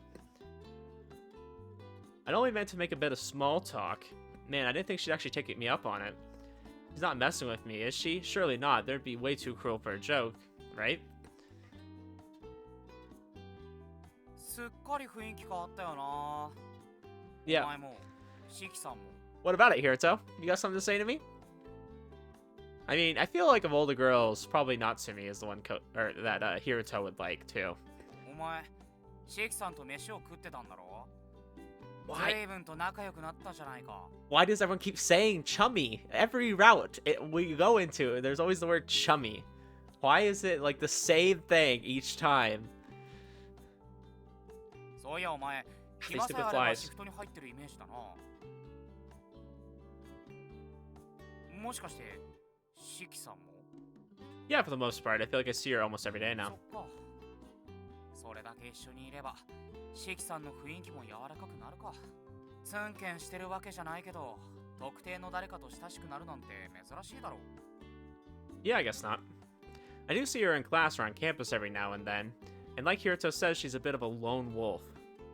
Speaker 1: I'd only meant to make a bit of small talk. Man, I didn't think she'd actually take me up on it. She's not messing with me, is she? Surely not. That'd be way too cruel for a joke, right?
Speaker 4: すっかり雰囲気変わったよな。お
Speaker 1: Yeah.
Speaker 4: 前も、シキさんも。
Speaker 1: What about it, Hiruto? You got something to say to me? I mean, I feel like of all the girls, probably Natsume is the one that Hiruto would like too.
Speaker 4: お前、シキさんと飯を食ってたんだろ。
Speaker 1: Why?
Speaker 4: 随分と仲良くなったじゃないか。
Speaker 1: Why does everyone keep saying chummy? Every route we go into, there's always the word chummy. Why is it like the same thing each time?
Speaker 4: そういやお前、
Speaker 1: These
Speaker 4: 暇さえ
Speaker 1: stupid
Speaker 4: あれば
Speaker 1: flies.
Speaker 4: シフトに入ってるイメージだな。もしかして、シキさんも？
Speaker 1: Yeah, for the most part. I feel like I see her almost every day
Speaker 4: そ
Speaker 1: now.
Speaker 4: っか。それだけ一緒にいれば、シキさんの雰囲気も柔らかくなるか。ツンケンしてるわけじゃないけど、特定の誰かと親しくなるなんて珍しいだろう。
Speaker 1: Yeah, I guess not. I do see her in class or on campus every now and then. And like Hiruto says, she's a bit of a lone wolf.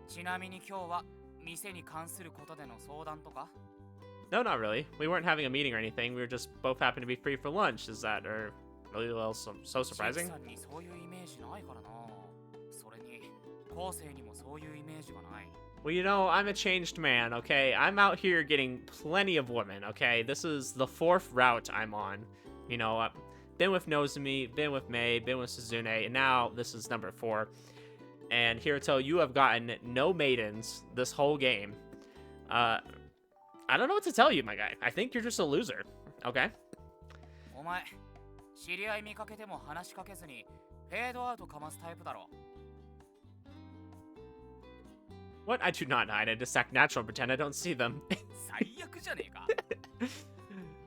Speaker 4: ちなみに今日は店に関することでの相談とか？
Speaker 1: No, not really. We weren't having a meeting or anything. We were just both happened to be free for lunch. Is that really well so
Speaker 4: シキ
Speaker 1: surprising?
Speaker 4: さんにそういうイメージないからな。それに、後世にもそういうイメージがない。
Speaker 1: Well, you know, I'm a changed man, okay? I'm out here getting plenty of women, okay? This is the 4th route I'm on. You know, I've been with Nozomi, been with Mei, been with Suzune, and now this is number 4. And Hiruto, you have gotten no maidens this whole game. I don't know what to tell you, my guy. I think you're just a loser, okay?
Speaker 4: お前、知り合い見かけても話しかけずにフェードアウトかますタイプだろ。
Speaker 1: What? I do not hide. I just act natural and pretend I don't see them.
Speaker 4: 最悪じゃねえか。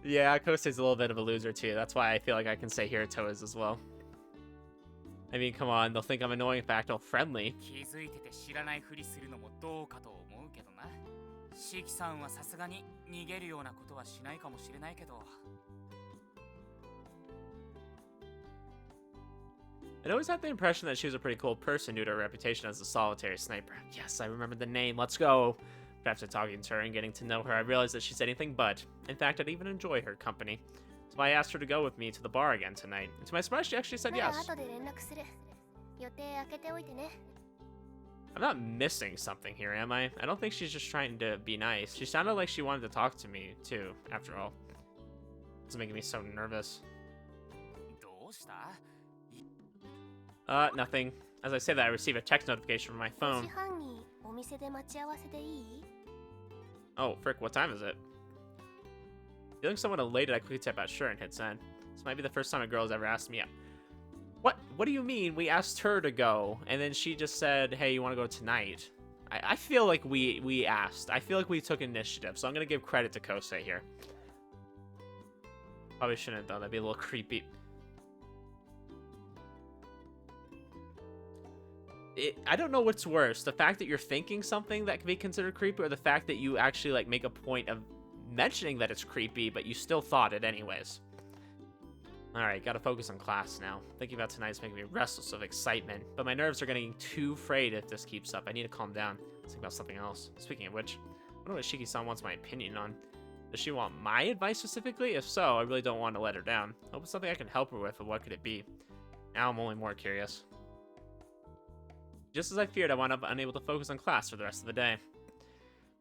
Speaker 1: Yeah, Kousei's a little bit of a loser too. That's why I feel like I can say Hiruto is as well. I mean, come on, they'll think I'm annoying if I act all friendly.
Speaker 4: 気づいてて知らないふりするのもどうかと思うけどな。シキさんはさすがに逃げるようなことはしないかもしれないけど。
Speaker 1: I'd always had the impression that she was a pretty cool person due to her reputation as a solitary sniper. Yes, I remember the name. Let's go. But after talking to her and getting to know her, I realized that she's anything but. In fact, I'd even enjoy her company. So I asked her to go with me to the bar again tonight. And to my surprise, she actually said
Speaker 3: なら
Speaker 1: yes.
Speaker 3: 後で連絡する。予定開けておいてね。
Speaker 1: I'm not missing something here, am I? I don't think she's just trying to be nice. She sounded like she wanted to talk to me, too, after all. It's making me so nervous.
Speaker 4: どうした？
Speaker 1: Nothing. As I say that, I receive a text notification from my
Speaker 3: 4
Speaker 1: phone.
Speaker 3: 時半にお店で待ち合わせでいい？
Speaker 1: Oh, frick, what time is it? Feeling somewhat elated, I quickly tap out sure and hit send. This might be the first time a girl has ever asked me out. What? What do you mean we asked her to go, and then she just said, hey, you want to go tonight? I feel like we asked. I feel like we took initiative, so I'm going to give credit to Kousei here. Probably shouldn't have done that. That'd be a little creepy. I don't know what's worse, the fact that you're thinking something that can be considered creepy, or the fact that you actually like make a point of mentioning that it's creepy, but you still thought it anyways. Alright, gotta focus on class now. Thinking about tonight's making me restless with excitement, but my nerves are getting too frayed if this keeps up. I need to calm down. Let's think about something else. Speaking of which, I wonder what Shiki-san wants my opinion on. Does she want my advice specifically? If so, I really don't want to let her down. I hope it's something I can help her with, but what could it be? Now I'm only more curious. Just as I feared, I wound up unable to focus on class for the rest of the day.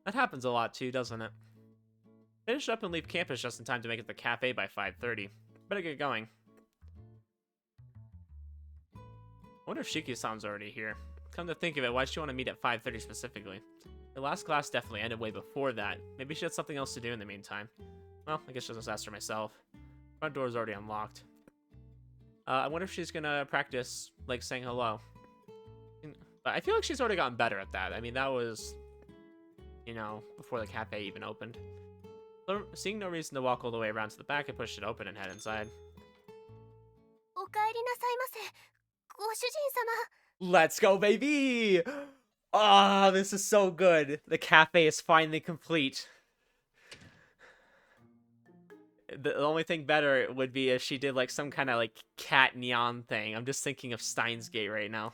Speaker 1: That happens a lot too, doesn't it? Finish up and leave campus just in time to make it to the cafe by 5:30. Better get going. I wonder if Shiki-san's already here. Come to think of it, why'd she want to meet at 5:30 specifically? Her last class definitely ended way before that. Maybe she had something else to do in the meantime. Well, I guess I'll just ask her myself. Front door's already unlocked. I wonder if she's gonna practice, like, saying hello. But I feel like she's already gotten better at that. I mean, that was, you know, before the cafe even opened. So, seeing no reason to walk all the way around to the back, I pushed it open and head inside.
Speaker 3: おかえりなさいませ。ご主人様。
Speaker 1: Let's go, baby! Ah, this is so good. The cafe is finally complete. The only thing better would be if she did like some kind of like cat neon thing. I'm just thinking of Steins Gate right now.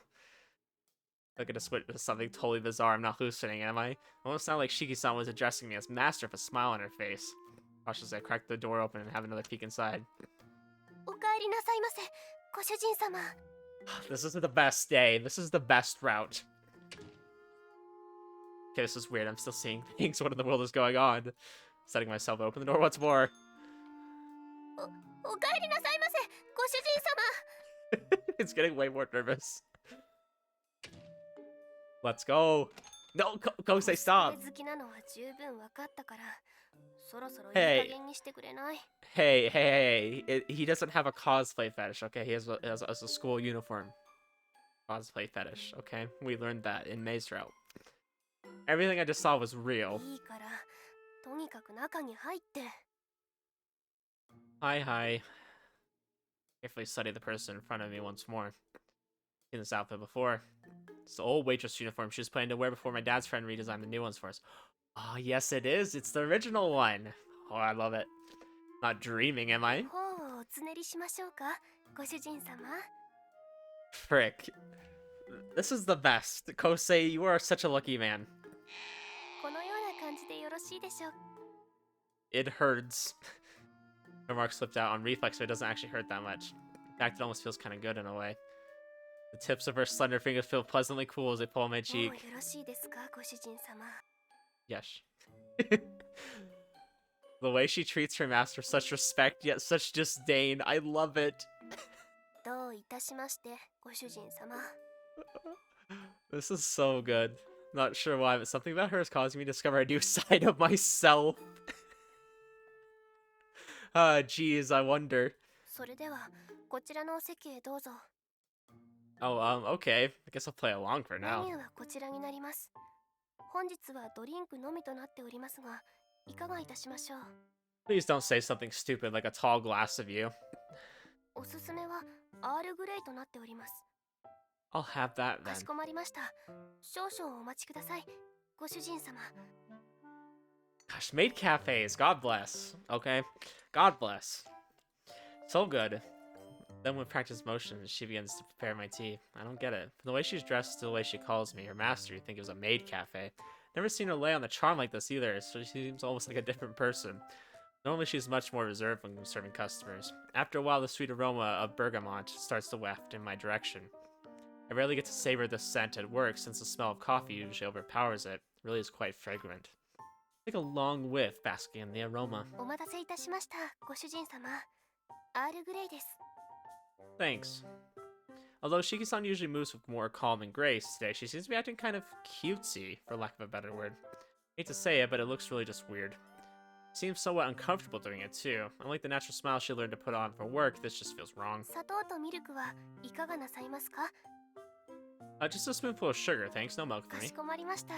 Speaker 1: Look at this with something totally bizarre. I'm not hallucinating, am I? Almost sounded like Shiki-san was addressing me as master with a smile on her face. Cautiously, I cracked the door open and have another peek inside.
Speaker 3: おかえりなさいませ。ご主人様。
Speaker 1: This is the best day. This is the best route. Okay, this is weird. I'm still seeing things. What in the world is going on? Setting myself open the door once more.
Speaker 3: お帰りなさいませ、ご主人様。
Speaker 1: It's getting way more nervous. Let's go. No, Kousei, stop.
Speaker 3: 好きなのは十分分かったから、そろそろいい
Speaker 1: Hey.
Speaker 3: 加減にしてくれない？
Speaker 1: Hey. He doesn't have a cosplay fetish, okay? He has a school uniform cosplay fetish, okay? We learned that in Maze Route. Everything I just saw was real.
Speaker 3: いいから、とにかく中に入って。
Speaker 1: Hi. Carefully study the person in front of me once more. Seen this outfit before. It's the old waitress uniform she was planning to wear before my dad's friend redesigned the new ones for us. Oh, yes it is. It's the original one. Oh, I love it. Not dreaming, am I?
Speaker 3: ほう、おつねりしましょうか、ご主人様。
Speaker 1: Frick. This is the best. Kousei, you are such a lucky man.
Speaker 3: このような感じでよろしいでしょう。
Speaker 1: It hurts. Her mark slipped out on reflex, so it doesn't actually hurt that much. In fact, it almost feels kind of good in a way. The tips of her slender fingers feel pleasantly cool as they pull on my
Speaker 3: もう
Speaker 1: cheek.
Speaker 3: よろしいですか、ご主人様。
Speaker 1: Yes. The way she treats her master with such respect, yet such disdain. I love it.
Speaker 3: どういたしまして、ご主人様。
Speaker 1: This is so good. Not sure why, but something about her is causing me to discover a new side of myself. Geez, I wonder.
Speaker 3: それでは、こちらのお席へどうぞ。
Speaker 1: Oh, okay. I guess I'll play along for
Speaker 3: メ
Speaker 1: now.
Speaker 3: ニューはこちらになります。本日はドリンクのみとなっておりますが、いかがいたしましょう。
Speaker 1: Please don't say something stupid like a tall glass of you.
Speaker 3: おすすめはアールグレイとなっております。
Speaker 1: I'll have that
Speaker 3: か
Speaker 1: then.
Speaker 3: しこまりました。少々お待ちください、ご主人様。
Speaker 1: Gosh, maid cafes. God bless. Okay? God bless. So good. Then with practice motions, she begins to prepare my tea. I don't get it. From the way she's dressed to the way she calls me her master, you think it was a maid cafe. Never seen her lay on the charm like this either, so she seems almost like a different person. Normally she's much more reserved when serving customers. After a while, the sweet aroma of bergamot starts to waft in my direction. I rarely get to savor this scent at work since the smell of coffee usually overpowers it. It really is quite fragrant. Take a long whiff, basking in the aroma.
Speaker 3: お待たせいたしました、ご主人様。アールグレイです。
Speaker 1: Thanks. Although Shiki-san usually moves with more calm and grace, today she seems to be acting kind of cutesy, for lack of a better word. Hate to say it, but it looks really just weird. Seems somewhat uncomfortable doing it too. Unlike the natural smile she learned to put on for work, this just feels wrong.
Speaker 3: 砂糖とミルクはいかがなさいますか？
Speaker 1: Just a spoonful of sugar, thanks. No milk for
Speaker 3: か
Speaker 1: me.
Speaker 3: しこまりました。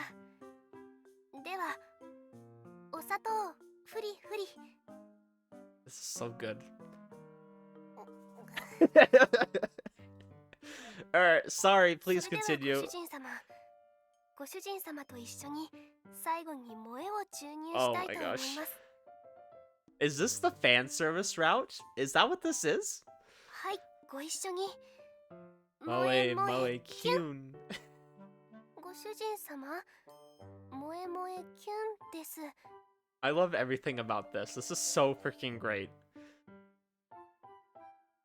Speaker 3: では、お砂糖、フリフリ。
Speaker 1: This is so good. Alright, sorry, please
Speaker 3: それでは
Speaker 1: continue.
Speaker 3: ご主人様。ご主人様と一緒に最後に萌えを注入
Speaker 1: Oh
Speaker 3: したい
Speaker 1: my
Speaker 3: と思い
Speaker 1: gosh.
Speaker 3: ます。
Speaker 1: Is this the fan service route? Is that what this is?
Speaker 3: はい、ご一緒に。
Speaker 1: Moe Moe Kyun.
Speaker 3: ご主人様、萌え萌えキュンです。
Speaker 1: I love everything about this. This is so freaking great.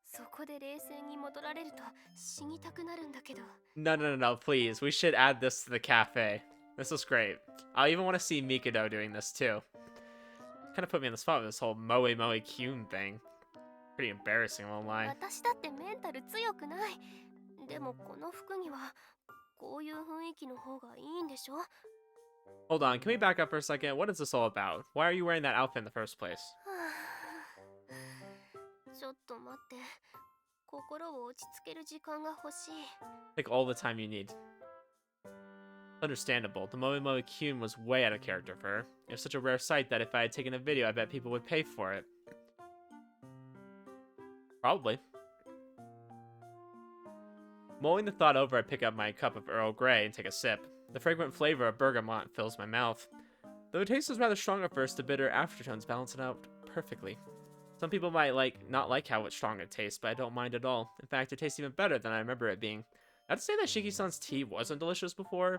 Speaker 3: そこで冷静に戻られると死にたくなるんだけど。
Speaker 1: No, please. We should add this to the cafe. This is great. I even want to see Mikado doing this too. Kind of put me on the spot with this whole Moe Moe Kyun thing. Pretty embarrassing, I won't lie.
Speaker 3: 私だってメンタル強くない。でもこの服にはこういう雰囲気の方がいいんでしょ？
Speaker 1: Hold on, can we back up for a second? What is this all about? Why are you wearing that outfit in the first place?
Speaker 3: ちょっと待って。心を落ち着ける時間が欲しい。
Speaker 1: Take all the time you need. Understandable. The Moe Moe Kyun was way out of character for her. It was such a rare sight that if I had taken a video, I bet people would pay for it. Probably. Mulling the thought over, I pick up my cup of Earl Grey and take a sip. The fragrant flavor of bergamot fills my mouth. Though the taste is rather strong at first, the bitter aftertones balance it out perfectly. Some people might not like how strong it tastes, but I don't mind at all. In fact, it tastes even better than I remember it being. I'd say that Shiki-san's tea wasn't delicious before.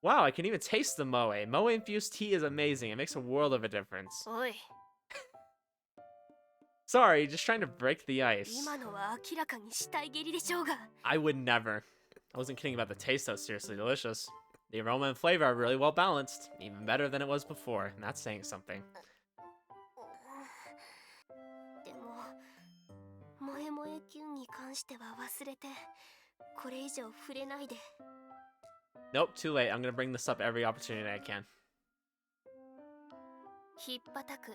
Speaker 1: Wow, I can even taste the moe. Moe-infused tea is amazing. It makes a world of a difference.
Speaker 3: おい、
Speaker 1: Sorry, just trying to break the ice.
Speaker 3: 今のは明らかに死体蹴りでしょうが。
Speaker 1: I would never. I wasn't kidding about the taste though, seriously delicious. The aroma and flavor are really well balanced, even better than it was before, and that's saying something.
Speaker 3: でも萌え萌えキュンに関しては忘れてこれ以上触れないで
Speaker 1: Nope, too late. I'm gonna bring this up every opportunity I can.
Speaker 3: ひっぱたく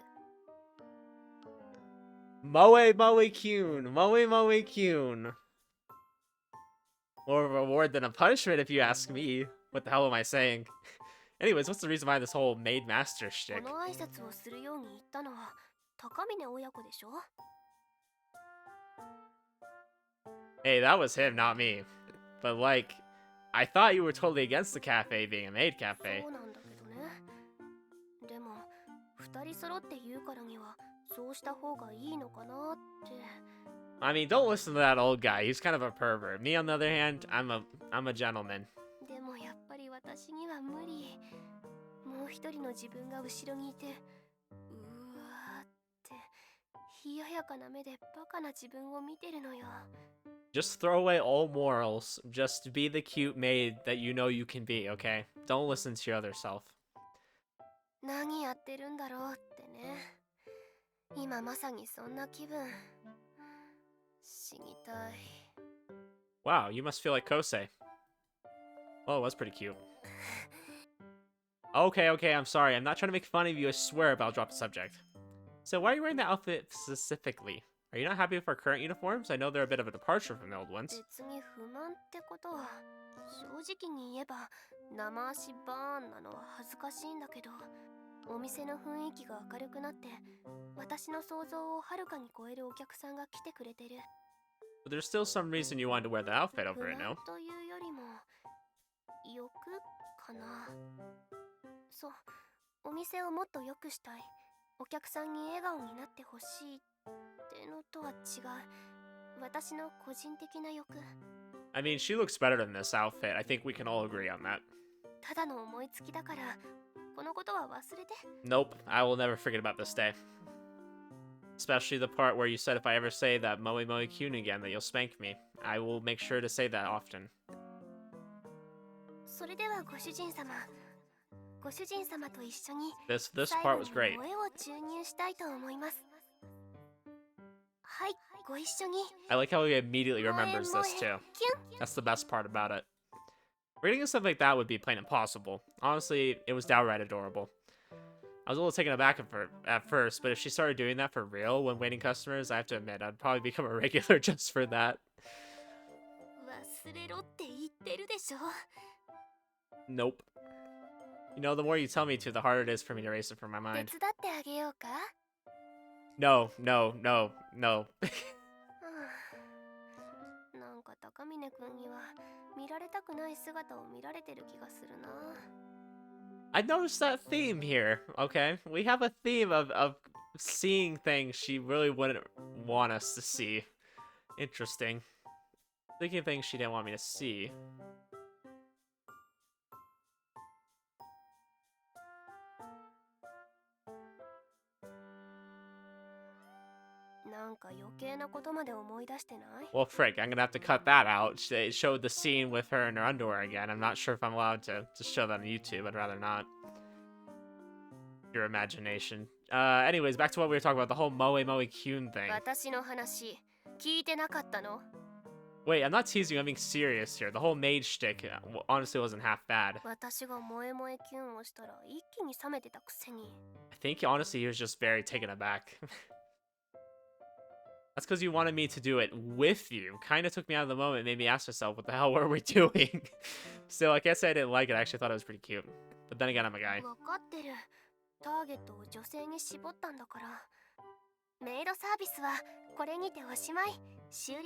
Speaker 1: Moe Moe Kyun! Moe Moe Kyun! More of a reward than a punishment if you ask me. What the hell am I saying? Anyways, what's the reason behind this whole maid master
Speaker 3: こ
Speaker 1: shtick?
Speaker 3: の挨拶をするように言ったのは高峰親子でしょ
Speaker 1: Hey, that was him, not me. But like, I thought you were totally against the cafe being a maid
Speaker 3: そ
Speaker 1: cafe.
Speaker 3: うなんだけどねでも二人揃って言うからにはそうした方がいいのかなって
Speaker 1: I mean, don't listen to that old guy. He's kind of a pervert. Me, on the other hand, I'm a gentleman.
Speaker 3: でもやっぱり私には無理もう一人の自分が後ろにいてうわーって冷ややかな目でバカな自分を見てるのよ
Speaker 1: Just throw away all morals. Just be the cute maid that you know you can be, okay? Don't listen to your other self.
Speaker 3: 何やってるんだろうってね今まさにそんな気分死にたい
Speaker 1: Wow, you must feel like Kousei. Oh, it was pretty cute. Okay, I'm sorry. I'm not trying to make fun of you, I swear, but I'll drop the subject. So why are you wearing that outfit specifically? Are you not happy with our current uniforms? I know they're a bit of a departure from the old ones.
Speaker 3: 別に不満ってことは正直に言えば生足バーンなのは恥ずかしいんだけどお店の雰囲気が明るくなって私の想像をはるかに超えるお客さんが来てくれてる
Speaker 1: But there's still some reason you wanted to wear the outfit
Speaker 3: 不
Speaker 1: over it,
Speaker 3: 満
Speaker 1: no?
Speaker 3: というよりも欲かなそうお店をもっと良くしたいお客さんに笑顔になってほしいってのとは違う私の個人的な欲
Speaker 1: I mean, she looks better than this outfit. I think we can all agree on that.
Speaker 3: ただの思いつきだからこのことは忘れて
Speaker 1: Nope, I will never forget about this day. Especially the part where you said if I ever say that Moe Moe Kyun again, that you'll spank me. I will make sure to say that often.
Speaker 3: それではご主人様ご主人様と一緒に
Speaker 1: This
Speaker 3: 最
Speaker 1: part
Speaker 3: 後
Speaker 1: was
Speaker 3: に
Speaker 1: great.
Speaker 3: 萌えを注入したいと思いますはいご一緒に
Speaker 1: I like how he immediately remembers this too.
Speaker 3: キュン
Speaker 1: That's the best part about it. Reading stuff like that would be plain impossible. Honestly, it was downright adorable. I was a little taken aback at first, but if she started doing that for real when waiting customers, I have to admit, I'd probably become a regular just for that.
Speaker 3: 忘れろって言ってるでしょ
Speaker 1: Nope. You know, the more you tell me to, the harder it is for me to erase it from my
Speaker 3: 手
Speaker 1: mind.
Speaker 3: 伝ってあげようか
Speaker 1: No.
Speaker 3: なんか高峰君には見られたくない姿を見られてる気がするな
Speaker 1: I noticed that theme here, okay? We have a theme of seeing things she really wouldn't want us to see. Interesting. Thinking of things she didn't want me to see.
Speaker 3: なんか余計なことまで思い出してない
Speaker 1: Well, frick, I'm gonna have to cut that out. It showed the scene with her in her underwear again. I'm not sure if I'm allowed to show that on YouTube. I'd rather not. Your imagination. Anyways, back to what we were talking about, the whole Moe Moe Kyun thing.
Speaker 3: 私の話聞いてなかったの
Speaker 1: Wait, I'm not teasing you, I'm being serious here. The whole maid shtick honestly wasn't half bad.
Speaker 3: 私が萌え萌えキュンをしたら一気に冷めてたくせに
Speaker 1: I think honestly he was just very taken aback. That's because you wanted me to do it with you. Kind of took me out of the moment, made me ask myself, what the hell were we doing? So I can't say I didn't like it. I actually thought it was pretty cute. But then again, I'm a guy.
Speaker 3: 分かってるターゲットを女性に絞ったんだからメイドサービスはこれにておしまい終了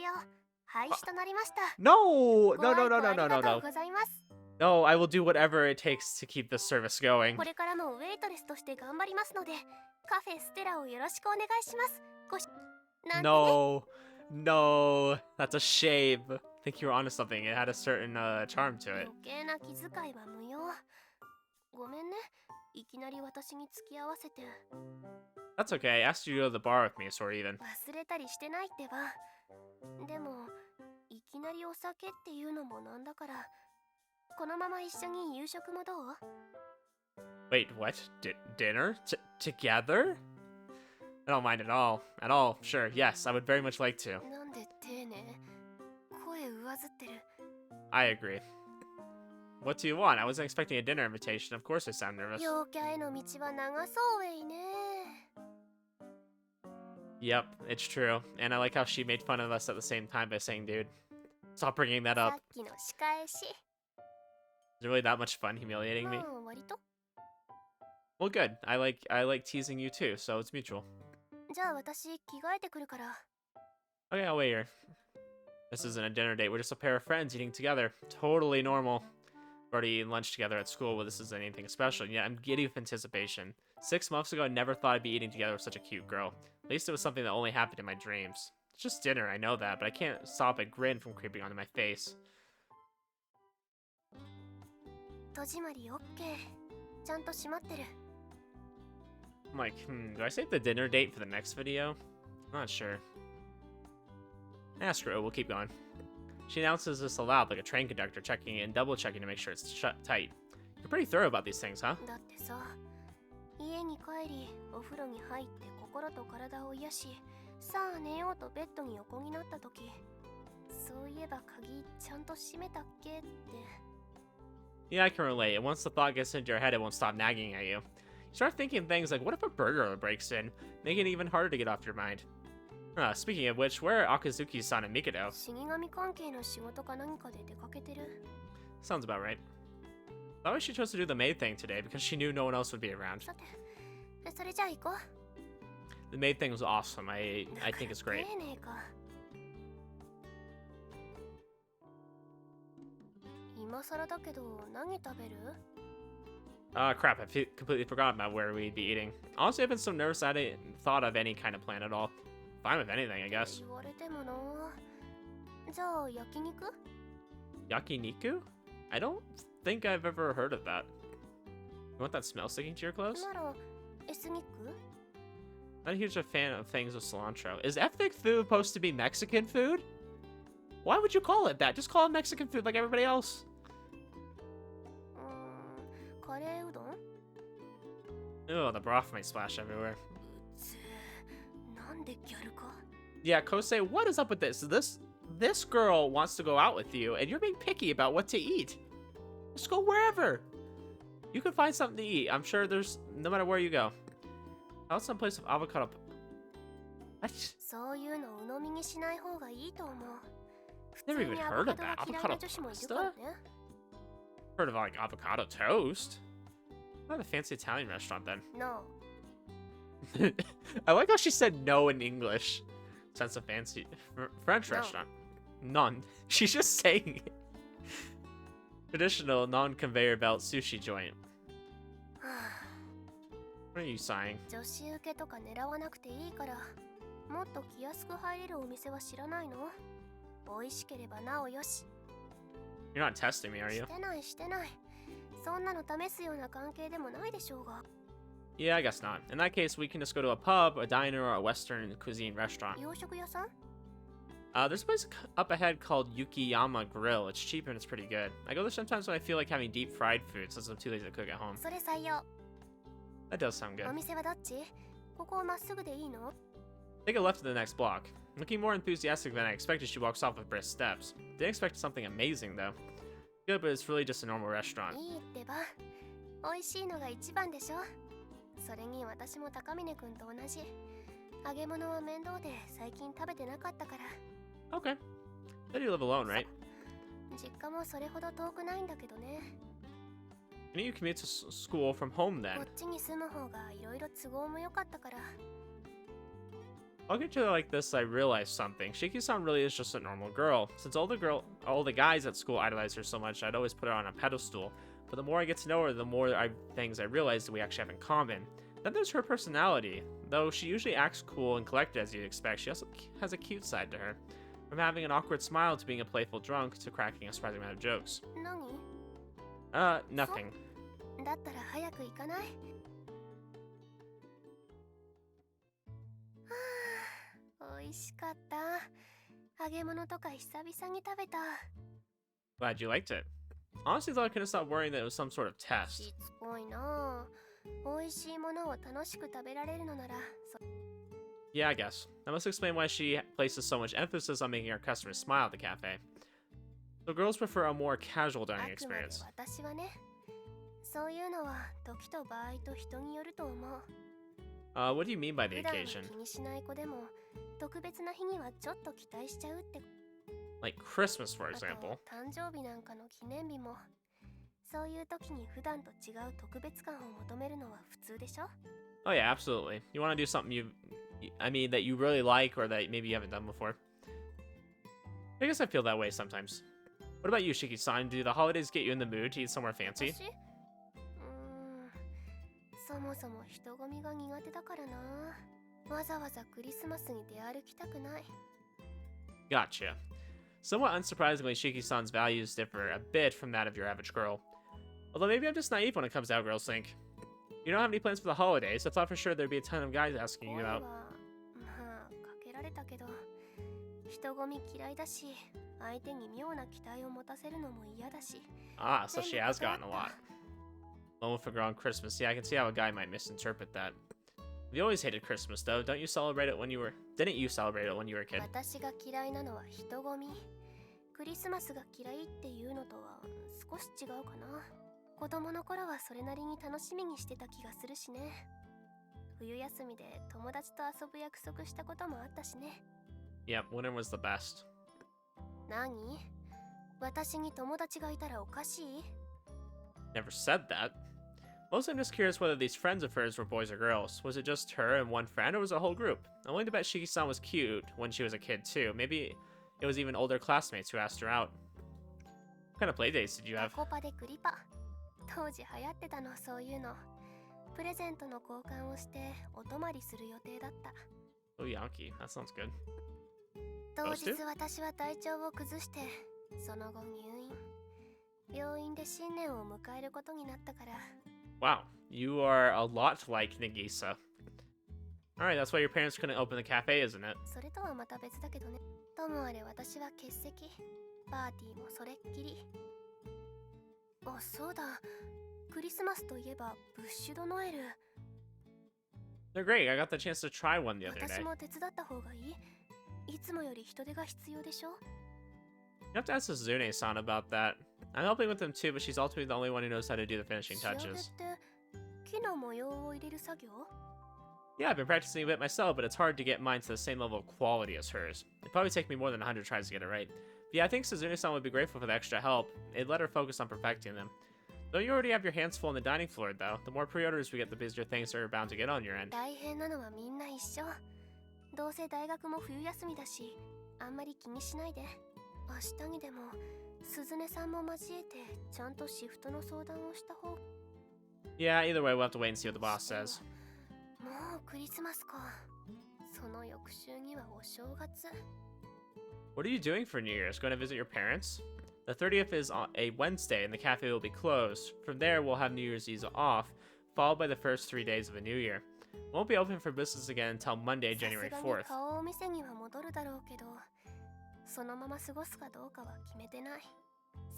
Speaker 3: 廃止となりました
Speaker 1: No!
Speaker 3: ご
Speaker 1: No,
Speaker 3: 愛
Speaker 1: no,
Speaker 3: 顧
Speaker 1: no,
Speaker 3: あ
Speaker 1: no,
Speaker 3: り
Speaker 1: no,
Speaker 3: が
Speaker 1: no,
Speaker 3: とう
Speaker 1: no.
Speaker 3: ございます
Speaker 1: No, I will do whatever it takes to keep this service going.
Speaker 3: これからもウェイトレスとして頑張りますのでカフェステラをよろしくお願いしますごしなんてね
Speaker 1: No, that's a shame. I think you were onto something. It had a certain charm to it.
Speaker 3: 余計な気遣いは無用ごめんねいきなり私に付き合わせて
Speaker 1: That's okay. I asked you to go to the bar with me, sort of even.
Speaker 3: 忘れたりしてないってばでもいきなりお酒っていうのもなんだからこのまま一緒に夕食もどう？
Speaker 1: Wait, what? Dinner? Together? I don't mind at all. At all. Sure, yes, I would very much like to.
Speaker 3: なんで丁寧？声上ずってる。
Speaker 1: I agree. What do you want? I wasn't expecting a dinner invitation. Of course I sound nervous.
Speaker 3: 陽キャへの道は長そうウェイね。
Speaker 1: Yep, it's true. And I like how she made fun of us at the same time by saying, dude, stop bringing that
Speaker 3: さ
Speaker 1: up.
Speaker 3: っきの仕返し。
Speaker 1: Is it really that much fun humiliating
Speaker 3: ま
Speaker 1: me?
Speaker 3: あ割と。
Speaker 1: Well, good. I like teasing you too, so it's mutual.
Speaker 3: じゃあ私着替えてくるから。
Speaker 1: Okay, I'll wait here. This isn't a dinner date. We're just a pair of friends eating together. Totally normal. We're already eating lunch together at school, but this isn't anything special. And yet I'm giddy with anticipation. 6 months ago, I never thought I'd be eating together with such a cute girl. At least it was something that only happened in my dreams. It's just dinner, I know that, but I can't stop a grin from creeping onto my face.
Speaker 3: 戸締まりオッケー。ちゃんと閉まってる。
Speaker 1: I'm like, do I save the dinner date for the next video? I'm not sure. Screw it, we'll keep going. She announces this aloud like a train conductor, checking and double checking to make sure it's shut tight. You're pretty thorough about these things, huh?
Speaker 3: だってさ、家に帰りお風呂に入って心と体を癒し、さあ寝ようとベッドに横になった時、そういえば鍵ちゃんと閉めたっけって。
Speaker 1: Yeah, I can relate. And once the thought gets into your head, it won't stop nagging at you. You start thinking things like, what if a burglar breaks in? Making it even harder to get off your mind. Speaking of which, where are Akazuki-san and Mikado?
Speaker 3: 死神関係の仕事か何かで出かけてる。
Speaker 1: Sounds about right. I thought she chose to do the maid thing today because she knew no one else would be around.
Speaker 3: さて、それじゃあ行こう。
Speaker 1: The maid thing was awesome. I think it's great.
Speaker 3: 丁寧か。今更だけど何食べる？
Speaker 1: Crap, I completely forgot about where we'd be eating. Honestly, I've been so nervous I hadn't thought of any kind of plan at all. Fine with anything, I guess.
Speaker 3: 言われてもな。じゃあ焼肉？
Speaker 1: Yakiniku? I don't think I've ever heard of that. You want that smell sticking to your clothes?
Speaker 3: ならエスニック？
Speaker 1: Not a huge fan of things with cilantro. Is ethnic food supposed to be Mexican food? Why would you call it that? Just call it Mexican food like everybody else.
Speaker 3: カレーうどん？
Speaker 1: Ew, the broth might splash everywhere.
Speaker 3: なんでギャルか？
Speaker 1: Yeah, Kousei, what is up with this? This girl wants to go out with you, and you're being picky about what to eat. Just go wherever. You can find something to eat. I'm sure there's, no matter where you go. Out some place of avocado. What?
Speaker 3: そういうの鵜呑みにしない方がいいと思う。
Speaker 1: Never even heard of that.
Speaker 3: 普通にアボカドが嫌いな女子もいるからね。
Speaker 1: Heard of like avocado toast? Not a fancy Italian restaurant then.
Speaker 3: No.
Speaker 1: I like how she said no in English. Sense of fancy French
Speaker 3: No.
Speaker 1: restaurant. None. She's just saying it. Traditional non-conveyor belt sushi joint.
Speaker 3: はあ
Speaker 1: What are you sighing?
Speaker 3: 女子受けとか狙わなくていいから、もっと気安く入れるお店は知らないの？美味しければなおよし。
Speaker 1: You're not testing me, are
Speaker 3: し
Speaker 1: you?
Speaker 3: てないしてない。そんなの試すような関係でもないでしょうが。
Speaker 1: Yeah, I guess not. In that case, we can just go to a pub, a diner, or a Western cuisine restaurant.
Speaker 3: 洋食屋さん？
Speaker 1: There's a place up ahead called Yukiyama Grill. It's cheap and it's pretty good. I go there sometimes when I feel like having deep fried food since I'm too lazy to cook at home.
Speaker 3: それ採用。
Speaker 1: That does sound good.
Speaker 3: お店はどっち？ここをまっすぐでいいの？
Speaker 1: Take a left to the next block. Looking more enthusiastic than I expected, she walks off with brisk steps. Didn't expect something amazing though. Good, but it's really just a normal restaurant.
Speaker 3: いいってば。美味しいのが一番でしょ。それに私も高峰くんと同じ。揚げ物は面倒で最近食べてなかったから。
Speaker 1: Okay. Then you live alone, right?
Speaker 3: 実家もそれほど遠くないんだけどね。
Speaker 1: Can you commute to school from home
Speaker 3: こ
Speaker 1: then?
Speaker 3: っちに住む方がいろいろ都合も良かったから。
Speaker 1: Talking to her like this, I realized something. Shiki-san really is just a normal girl. Since all the guys at school idolize her so much, I'd always put her on a pedestal. But the more I get to know her, the more things I realize that we actually have in common. Then there's her personality. Though she usually acts cool and collected as you'd expect, she also has a cute side to her. From having an awkward smile to being a playful drunk to cracking a surprising amount of jokes.
Speaker 3: 何？
Speaker 1: Nothing.
Speaker 3: だったら早く行かない？はあ、美味しかった。揚げ物とか久々に食べた。
Speaker 1: Glad you liked it. Honestly, thought I couldn't stop worrying that it was some sort of
Speaker 3: し
Speaker 1: test.
Speaker 3: つこいなあ。美味しいものを楽しく食べられるのなら、
Speaker 1: Yeah, I guess. That must explain why she places so much emphasis on making her customers smile at the cafe. So girls prefer a more casual
Speaker 3: あ
Speaker 1: dining
Speaker 3: くまで
Speaker 1: experience.
Speaker 3: 私はね。そういうのは時と場合と人によると思う。
Speaker 1: What do you mean by the
Speaker 3: 普段は
Speaker 1: occasion?
Speaker 3: 気にしない子でも、特別な日にはちょっと期待しちゃうって。
Speaker 1: Like Christmas, for
Speaker 3: あと
Speaker 1: example.
Speaker 3: 誕生日なんかの記念日も、そういう時に普段と違う特別感を求めるのは普通でしょ？
Speaker 1: Oh yeah, absolutely. You want to do something that you really like or that maybe you haven't done before. I guess I feel that way sometimes. What about you, Shiki-san? Do the holidays get you in the mood to eat somewhere fancy?
Speaker 3: 私？そもそも人混みが苦手だからな。わざわざクリスマスに出歩きたくない。
Speaker 1: Gotcha. Somewhat unsurprisingly, Shiki-san's values differ a bit from that of your average girl. Although maybe I'm just naive when it comes to how girls think. You don't have any plans for the holidays, I thought for sure there'd be a ton of guys asking you
Speaker 3: 声は
Speaker 1: out.
Speaker 3: まあかけられたけど、人混み嫌いだし、相手に妙な期待を持たせるのも嫌だし。
Speaker 1: Ah, so she has gotten a lot. Alone for girl on Christmas. Yeah, I can see how a guy might misinterpret that. You always hated Christmas, though. Don't you celebrate it when you were... Didn't you celebrate it when you were a kid?
Speaker 3: 私が嫌いなのは人混み。クリスマスが嫌いっていうのとは少し違うかな。子供の頃はそれなりに楽しみにしてた気がするしね。冬休みで友達と遊ぶ約束したこともあったしね。
Speaker 1: Yep, winter was the best.
Speaker 3: 何？私に友達がいたらおかしい？
Speaker 1: Never said that. Mostly I'm just curious whether these friends of hers were boys or girls. Was it just her and one friend, or was it a whole group? I'm willing to bet Shiki-san was cute when she was a kid, too. Maybe it was even older classmates who asked her out. What kind of playdates did you
Speaker 3: タ
Speaker 1: have?
Speaker 3: コパでクリパ。当時流行ってたの、そういうの。プレゼントの交換をしてお泊まりする予定だった。
Speaker 1: Oh, Yankee. That sounds good.
Speaker 3: 当日
Speaker 1: Those two?
Speaker 3: 私は体調を崩して、その後入院。病院で新年を迎えることになったから。
Speaker 1: Wow, you are a lot like Nagisa. Alright, that's why your parents couldn't open the cafe, isn't it?
Speaker 3: それとはまた別だけどね。ともあれ私は欠席。パーティーもそれっきり。あ、そうだ。クリスマスといえばブッシュドノエル。
Speaker 1: They're great. I got the chance to try one the other day.
Speaker 3: 私も手伝った方がいい？いつもより人手が必要でしょ？
Speaker 1: You have to ask Suzune-san about that. I'm helping with them too, but she's ultimately the only one who knows how to do the finishing
Speaker 3: 仕上げっ
Speaker 1: touches.
Speaker 3: て木の模様を入れる作業？
Speaker 1: Yeah, I've been practicing a bit myself, but it's hard to get mine to the same level of quality as hers. It'd probably take me more than 100 tries to get it right. But yeah, I think Suzune-san would be grateful for the extra help. It'd let her focus on perfecting them. Don't you already have your hands full on the dining floor, though? The more pre-orders we get, the busier things are bound to get on your end.
Speaker 3: 大変なのはみんな一緒。どうせ大学も冬休みだし、あんまり気にしないで。明日にでも鈴音さんも交えてちゃんとシフトの相談をした方。
Speaker 1: Yeah, either way, we'll have to wait and see what the boss says.
Speaker 3: もうクリスマスか。その翌週にはお正月。
Speaker 1: What are you doing for New Year's? Going to visit your parents? The 30th is on a Wednesday, and the cafe will be closed. From there, we'll have New Year's Eve off, followed by the first 3 days of the new year. Won't be open for business again until Monday,
Speaker 3: さ
Speaker 1: January
Speaker 3: すがに
Speaker 1: 4th.
Speaker 3: 顔をお店には戻るだろうけど、そのまま過ごすかどうかは決めてない。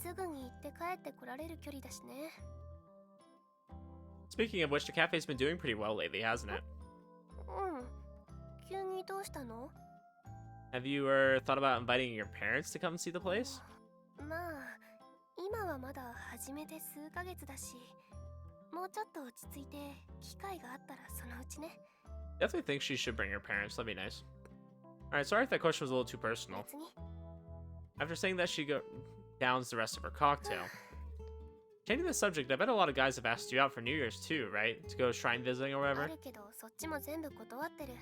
Speaker 3: すぐに行って帰ってこられる距離だしね。
Speaker 1: Speaking of which, the cafe's been doing pretty well lately, hasn't it?
Speaker 3: うん。急にどうしたの？
Speaker 1: Have you thought about inviting your parents to come see the place?
Speaker 3: まあ、今はまだ始めて数ヶ月だし、もうちょっと落ち着いて機会があったらそのうちね。
Speaker 1: Definitely think she should bring her parents. That'd be nice. Alright, sorry if that question was a little too personal.
Speaker 3: 別に。
Speaker 1: After saying that, she downs the rest of her cocktail. Changing the subject, I bet a lot of guys have asked you out for New Year's too, right? To go shrine visiting or
Speaker 3: あ
Speaker 1: whatever?
Speaker 3: るけど、そっちも全部断ってる。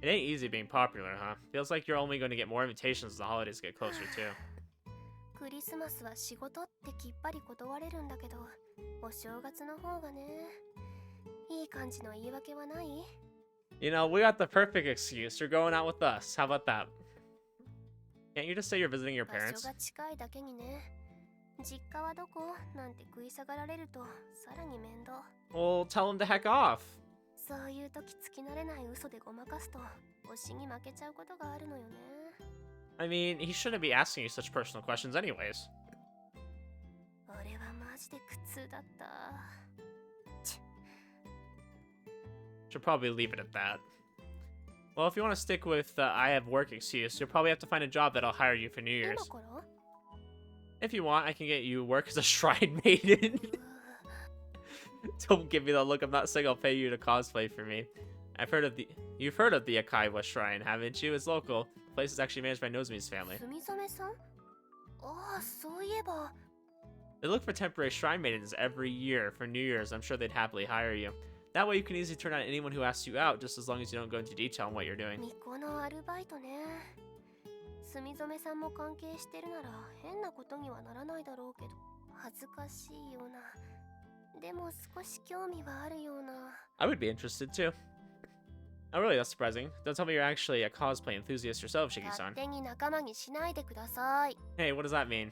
Speaker 1: It ain't easy being popular, huh? Feels like you're only going to get more invitations as the holidays get closer too.
Speaker 3: クリスマスは仕事ってきっぱり断れるんだけど、お正月の方がね、いい感じの言い訳はない？
Speaker 1: You know, we got the perfect excuse. You're going out with us. How about that? Can't you just say you're visiting your
Speaker 3: 場所
Speaker 1: parents?
Speaker 3: が近いだけにね。実家はどこなんて食い下がられるとさらに面倒。
Speaker 1: Well, tell him to heck off.
Speaker 3: そういう時つき慣れない嘘でごまかすと推しに負けちゃうことがあるのよね。
Speaker 1: I mean, he shouldn't be asking you such personal questions anyways.
Speaker 3: あジで苦痛だった。
Speaker 1: Should probably leave it at that. Well, if you want to stick with the I have work excuse, you'll probably have to find a job that'll hire you for New
Speaker 3: 今
Speaker 1: Year's.
Speaker 3: から
Speaker 1: If you want, I can get you work as a shrine maiden. Don't give me that look. I'm not saying I'll pay you to cosplay for me. You've heard of the Akaiwa Shrine, haven't you? It's local. The place is actually managed by Nozumi's family.
Speaker 3: すみぞめさん、ああ、そういえば
Speaker 1: They look for temporary shrine maidens every year for New Year's. I'm sure they'd happily hire you. That way you can easily turn on anyone who asks you out, just as long as you don't go into detail on what you're doing.
Speaker 3: 巫女のアルバイトね。すみぞめさんも関係してるなら変なことにはならないだろうけど、恥ずかしいような。でも少し興味はあるような。
Speaker 1: I would be interested too. Oh, really? That's surprising. Don't tell me you're actually a cosplay enthusiast yourself,
Speaker 3: 勝
Speaker 1: Shiki-san.
Speaker 3: 手に仲間にしないでください。
Speaker 1: Hey, what does that mean?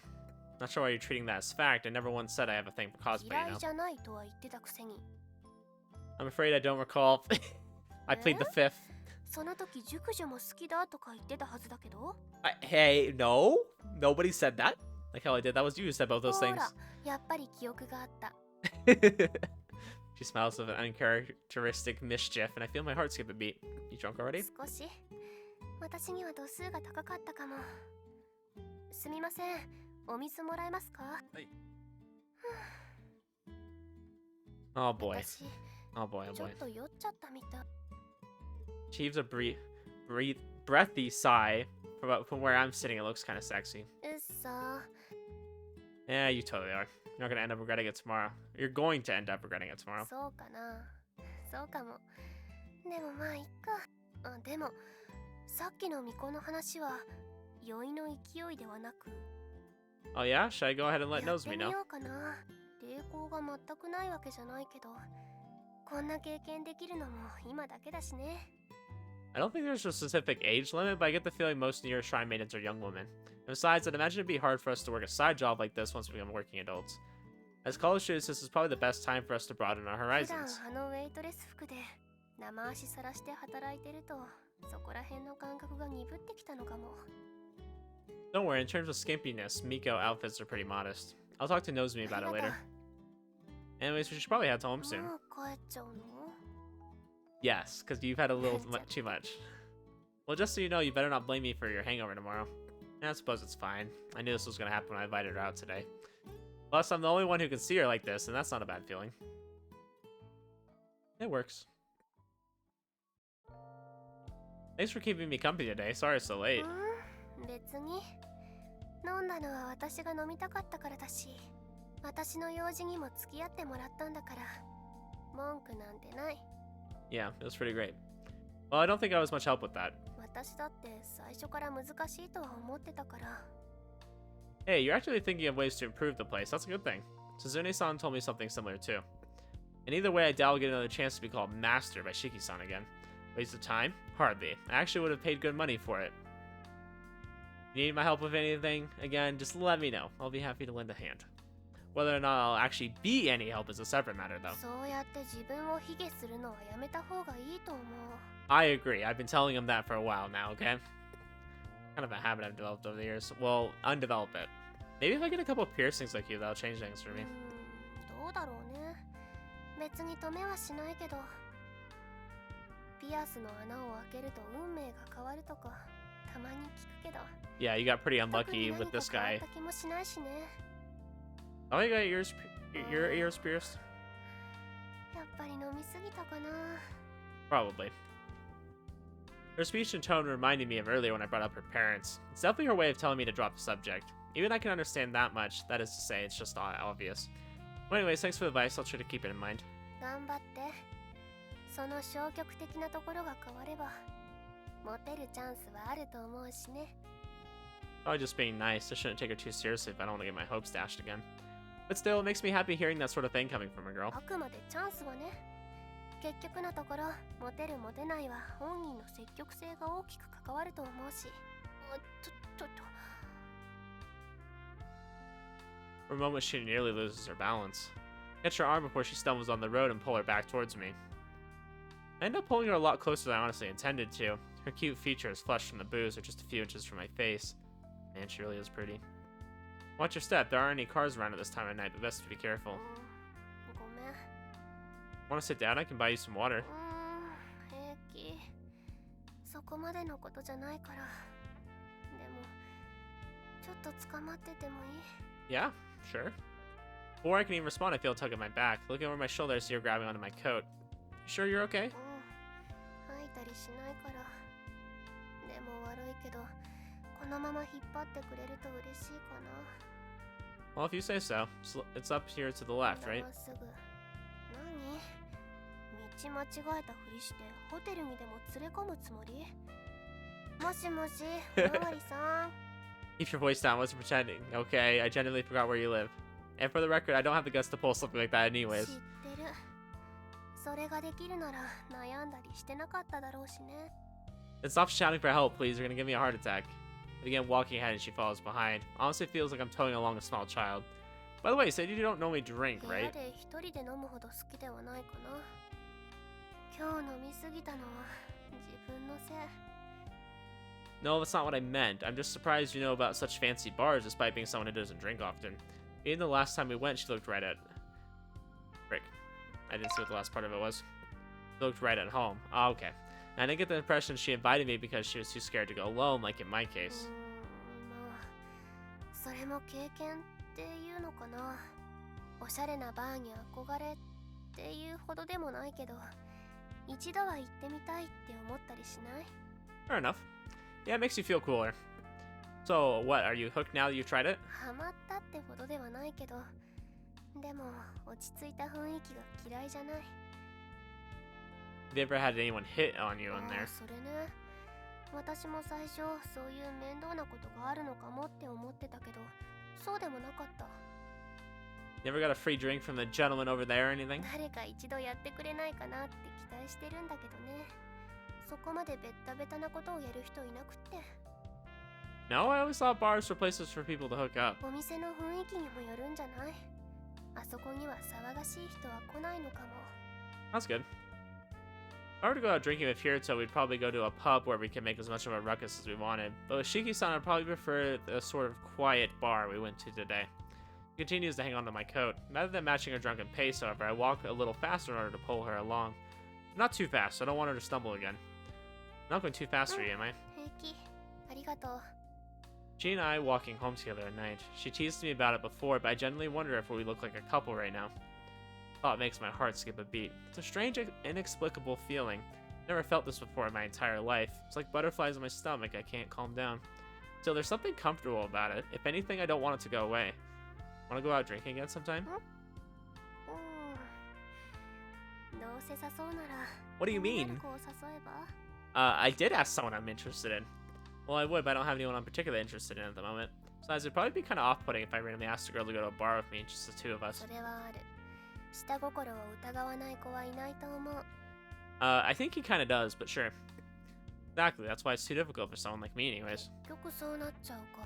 Speaker 1: Not sure why you're treating that as fact. I never once said I have a thing for cosplay,
Speaker 3: 嫌
Speaker 1: you
Speaker 3: い
Speaker 1: know?
Speaker 3: じゃないとは言ってたくせに。
Speaker 1: I'm afraid I don't recall. I plead the fifth.
Speaker 3: その時熟女も好きだとか言ってたはずだけど。
Speaker 1: Hey, no? Nobody said that? Like how I did. That was you who said both those
Speaker 3: ほ
Speaker 1: things.
Speaker 3: ら、やっぱり記憶があった。
Speaker 1: She smiles with an uncharacteristic mischief, and I feel my heart skip a beat. You drunk already?
Speaker 3: 少し私には度数が高かったかも。すみません、お水もらえますか？
Speaker 2: はい。
Speaker 1: Oh boy.
Speaker 3: 私
Speaker 1: Oh boy, oh
Speaker 3: ちょっ
Speaker 1: boy.
Speaker 3: と酔っちゃったみたい。
Speaker 1: She heaves a breathy sigh. From where I'm sitting, it looks kind of sexy.
Speaker 3: うっそ。
Speaker 1: Yeah, you totally are. You're not gonna end up regretting it tomorrow. You're going to end up regretting it tomorrow.
Speaker 3: そうかな。そうかも。でもまあいっか。あ、でもさっきの巫女の話は酔いの勢いではなく。
Speaker 1: Oh yeah? Should I go ahead and let
Speaker 3: やって
Speaker 1: Nozomi
Speaker 3: み
Speaker 1: know?
Speaker 3: ようかな。抵抗が全くないわけじゃないけど、こんな経験できるのも今だけだしね。
Speaker 1: I don't think there's a specific age limit, but I get the feeling most New Year Shrine Maidens are young women. And besides, I'd imagine it'd be hard for us to work a side job like this once we become working adults. As college students, this is probably the best time for us to broaden our
Speaker 3: 普段
Speaker 1: horizons.
Speaker 3: あのウェイトレス服で生足さらして働いてると、そこら辺の感覚が鈍ってきたのかも。
Speaker 1: Don't worry, in terms of skimpiness, Miko outfits are pretty modest. I'll talk to Nozomi about it later. Anyways, we should probably head home soon.
Speaker 3: もう帰っちゃうの？
Speaker 1: Yes, because you've had a little too much. Well, just so you know, you better not blame me for your hangover tomorrow. I suppose it's fine. I knew this was going to happen when I invited her out today. Plus, I'm the only one who can see her like this, and that's not a bad feeling. It works. Thanks for keeping me company today. Sorry it's so late.
Speaker 3: 別に飲んだのは私が飲みたかったからだし、私の用事にも付き合ってもらったんだから文句なんてない。
Speaker 1: Yeah, it was pretty great. Well, I don't think I was much help with that.
Speaker 3: 私だって最初から難しいとは思ってたから。
Speaker 1: Hey, you're actually thinking of ways to improve the place. That's a good thing. Suzune-san told me something similar too. And either way, I doubt I'll get another chance to be called Master by Shiki-san again. Waste of time? Hardly. I actually would have paid good money for it. You need my help with anything? Again, just let me know. I'll be happy to lend a hand. Whether or not I'll actually be any help is a separate matter, though.
Speaker 3: そうやって自分を卑下するのはやめた方がいいと思う。
Speaker 1: I agree. I've been telling him that for a while now, okay? Kind of a habit I've developed over the years. Well, undevelop it. Maybe if I get a couple of piercings like you, that'll change things for me.
Speaker 3: どうだろうね。別に止めはしないけど、ピアスの穴を開けると運命が変わるとかたまに聞くけど。
Speaker 1: Yeah, you got pretty
Speaker 3: 特に
Speaker 1: unlucky
Speaker 3: 何
Speaker 1: with
Speaker 3: か
Speaker 1: this
Speaker 3: 変わ
Speaker 1: guy.
Speaker 3: った気もしないしね。
Speaker 1: Oh, you got your ears pierced?
Speaker 3: やっぱり飲みすぎたかな。
Speaker 1: Probably. Her speech and tone reminded me of earlier when I brought up her parents. It's definitely her way of telling me to drop the subject. Even I can understand that much. That is to say, it's just obvious. Well, anyways, thanks for the advice. I'll try to keep it in mind.
Speaker 3: 頑張って。その消極的なところが変われば、モテるチャンスはあると思うしね。
Speaker 1: Probably just being nice. I shouldn't take her too seriously if I don't want to get my hopes dashed again. But still, it makes me happy hearing that sort of thing coming from a girl.
Speaker 3: あくまでチャンスはね。結局のところ、モテるモテないは本人の積極性が大きく関わると思うし。
Speaker 1: For a moment, she nearly loses her balance. Catch her arm before she stumbles on the road and pull her back towards me. I end up pulling her a lot closer than I honestly intended to. Her cute features, flushed from the booze, are just a few inches from my face. Man, she really is pretty. Watch your step. There aren't any cars around at this time of night, but best to be careful.
Speaker 3: ごめん
Speaker 1: Want to sit down? I can buy you some water.
Speaker 3: 平気そこまでのことじゃないからでもちょっと捕まっててもいい
Speaker 1: Yeah, sure. Before I can even respond, I feel a tug at my back. Looking over my shoulder, I see her grabbing onto my coat. You sure you're okay?
Speaker 3: 吐いたりしないからでも悪いけどこのまま引っ張ってくれると嬉しいかな
Speaker 1: Well, if you say so. It's up here to the left, right?
Speaker 3: まっすぐ何道間違えたふりしてホテルにでも連れ込むつもりもしもしおまわりさん
Speaker 1: Keep your voice down. Wasn't pretending. Okay, I genuinely forgot where you live. And for the record, I don't have the guts to pull something like that
Speaker 3: 知
Speaker 1: anyways.
Speaker 3: ってるそれができるなら悩んだりしてなかっただろうしね
Speaker 1: Then stop shouting for help, please. You're gonna give me a heart attack. I begin walking ahead and she follows behind. Honestly, it feels like I'm towing along a small child. By the way, you said you don't normally drink,
Speaker 3: 部屋
Speaker 1: right?
Speaker 3: で一人で飲むほど好きではないかな今日飲みすぎたのは自分のせい
Speaker 1: No, that's not what I meant. I'm just surprised you know about such fancy bars despite being someone who doesn't drink often. Even the last time we went, she looked right at... Frick. I didn't see what the last part of it was. She looked right at home. Oh, okay. And I didn't get the impression she invited me because she was too scared to go alone, like in my case.
Speaker 3: まあそれも経験っていうのかなおしゃれなバーに憧れっていうほどでもないけど一度は行ってみたいって思ったりしない
Speaker 1: Fair enough. Yeah, it makes you feel cooler. So, what, are you hooked now that you've tried it?
Speaker 3: ハマったってほどではないけどでも落ち着いた雰囲気が嫌いじゃない
Speaker 1: Have you ever had anyone hit on you in
Speaker 3: あ
Speaker 1: there?
Speaker 3: あそれね私も最初そういう面倒なことがあるのかもって思ってたけどそうでもなかった
Speaker 1: Never got a free drink from the gentleman over there or anything?
Speaker 3: 誰か一度やってくれないかなって期待してるんだけどねそこまでベッタベタなことをやる人いなくって
Speaker 1: No, I always thought bars were places for people to hook up.
Speaker 3: お店の雰囲気にもよるんじゃないあそこには騒がしい人は来ないのかも
Speaker 1: That's good. If I were to go out drinking with Hirito, we'd probably go to a pub where we could make as much of a ruckus as we wanted. But with Shiki-san, I'd probably prefer the sort of quiet bar we went to today. She continues to hang on to my coat. Rather than matching her drunken pace, however, I walk a little faster in order to pull her along. Not too fast, so I don't want her to stumble again. Not going too fast for you, am I?
Speaker 3: 平気ありがとう
Speaker 1: She and I walking home together at night. She teased me about it before, but I genuinely wonder if we look like a couple right now. Thought makes my heart skip a beat. It's a strange, inexplicable feeling. Never felt this before in my entire life. It's like butterflies in my stomach. I can't calm down. Still, there's something comfortable about it. If anything, I don't want it to go away. Want to go out drinking again sometime?
Speaker 3: どうせ誘うなら
Speaker 1: What do you
Speaker 3: 気にな
Speaker 1: mean?
Speaker 3: る子を誘えば
Speaker 1: I did ask someone I'm interested in. Well, I would, but I don't have anyone I'm particularly interested in at the moment. Besides, it'd probably be kind of off-putting if I randomly asked a girl to go to a bar with me, just the two of us.
Speaker 3: それはある下心を疑わない子はいないと思う
Speaker 1: I think he kind of does, but sure. Exactly, that's why it's too difficult for someone like me anyways.
Speaker 3: 結局そうなっちゃうか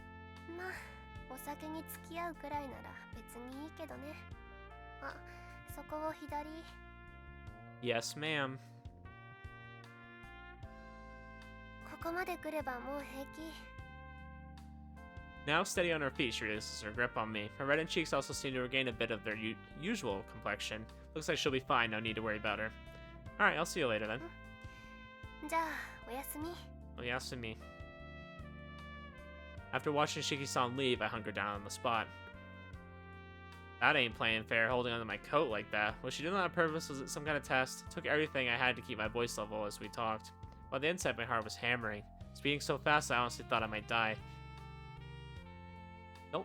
Speaker 3: まあお酒に付き合うくらいなら別にいいけどねあそこを左
Speaker 1: Yes, ma'am.
Speaker 3: ここまで来ればもう平気
Speaker 1: Now steady on her feet, she releases her grip on me. Her reddened cheeks also seem to regain a bit of their usual complexion. Looks like she'll be fine, no need to worry about her. Alright, I'll see you later then.
Speaker 3: じゃあおやすみ
Speaker 1: Oh, yes, and me. After watching Shiki-san leave, I hunkered down on the spot. That ain't playing fair, holding onto my coat like that. Was she doing that on purpose? Was it some kind of test? Took everything I had to keep my voice level as we talked. While the inside, my heart was hammering. Speeding so fast, I honestly thought I might die.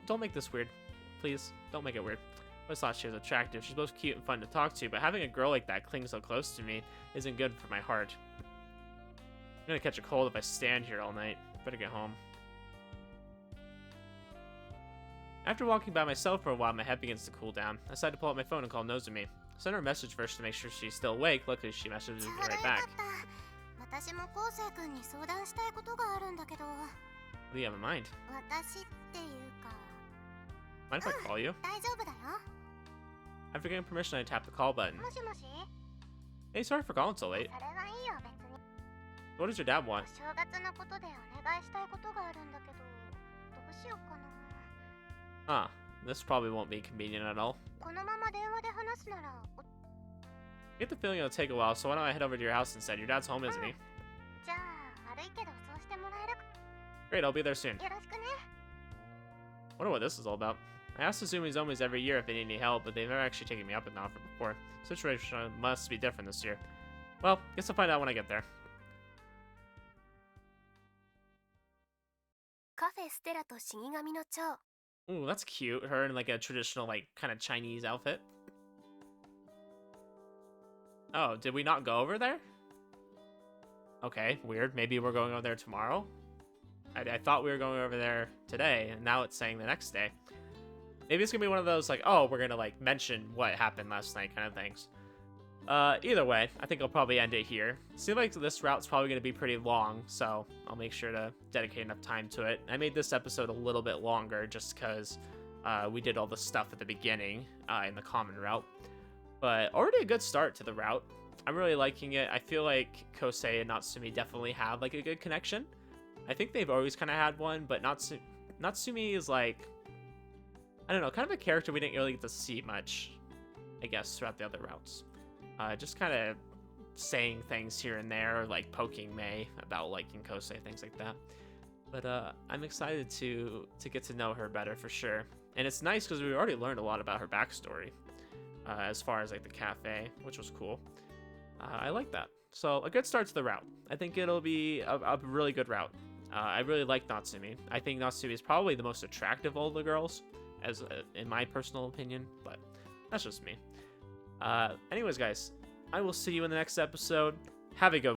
Speaker 1: Don't make this weird. Please, don't make it weird. I always thought she was attractive. She's both cute and fun to talk to, but having a girl like that cling so close to me isn't good for my heart. I'm gonna catch a cold if I stand here all night. Better get home. After walking by myself for a while, my head begins to cool down. I decided to pull out my phone and call Natsume. I sent her a message first to make sure she's still awake. Luckily, she messages me right back.
Speaker 3: 私も昴生君に相談したいことがあるんだけど
Speaker 1: What do you have in mind?
Speaker 3: 私っていうか
Speaker 1: Mind if I call you?
Speaker 3: 大丈夫だよ
Speaker 1: After getting permission, I tapped the call button.
Speaker 3: もしもし
Speaker 1: Hey, sorry for calling so late.
Speaker 3: それはいいよ別に
Speaker 1: What does your dad want?
Speaker 3: お正月のことでお願いしたいことがあるんだけどどうしようかな
Speaker 1: Huh. This probably won't be convenient at all.
Speaker 3: このまま電話で話すなら
Speaker 1: I get the feeling it'll take a while, so why don't I head over to your house instead? Your dad's home, isn't he?
Speaker 3: じゃあ悪いけどそうしてもらえる
Speaker 1: Great, I'll be there soon.
Speaker 3: よろしくね
Speaker 1: Wonder what this is all about. I ask Natsume's Omis every year if they need any help, but they've never actually taken me up on an offer before. Situation must be different this year. Well, guess I'll find out when I get there.
Speaker 3: カフェステラと死神の蝶
Speaker 1: Ooh, that's cute. Her in like a traditional, like, kind of Chinese outfit. Oh, did we not go over there? Okay, weird. Maybe we're going over there tomorrow? I thought we were going over there today, and now it's saying the next day. Maybe it's gonna be one of those, like, oh, we're gonna, like, mention what happened last night kind of things. Either way, I think I'll probably end it here. Seems like this route's probably gonna be pretty long, so I'll make sure to dedicate enough time to it. I made this episode a little bit longer just because we did all the stuff at the beginning in the common route. But already a good start to the route. I'm really liking it. I feel like Kousei and Natsume definitely have, like, a good connection. I think they've always kind of had one, but Natsume is, like, I don't know, kind of a character we didn't really get to see much, I guess, throughout the other routes. Just kind of saying things here and there, or, like, poking Mei about liking Kousei, things like that. But I'm excited to get to know her better for sure. And it's nice because we already learned a lot about her backstory, as far as, like, the cafe, which was cool. I like that. So a good start to the route. I think it'll be a really good route. I really like Natsume. I think Natsume is probably the most attractive of all the girls, as in my personal opinion, but that's just me. Anyways, guys, I will see you in the next episode. Have a good one.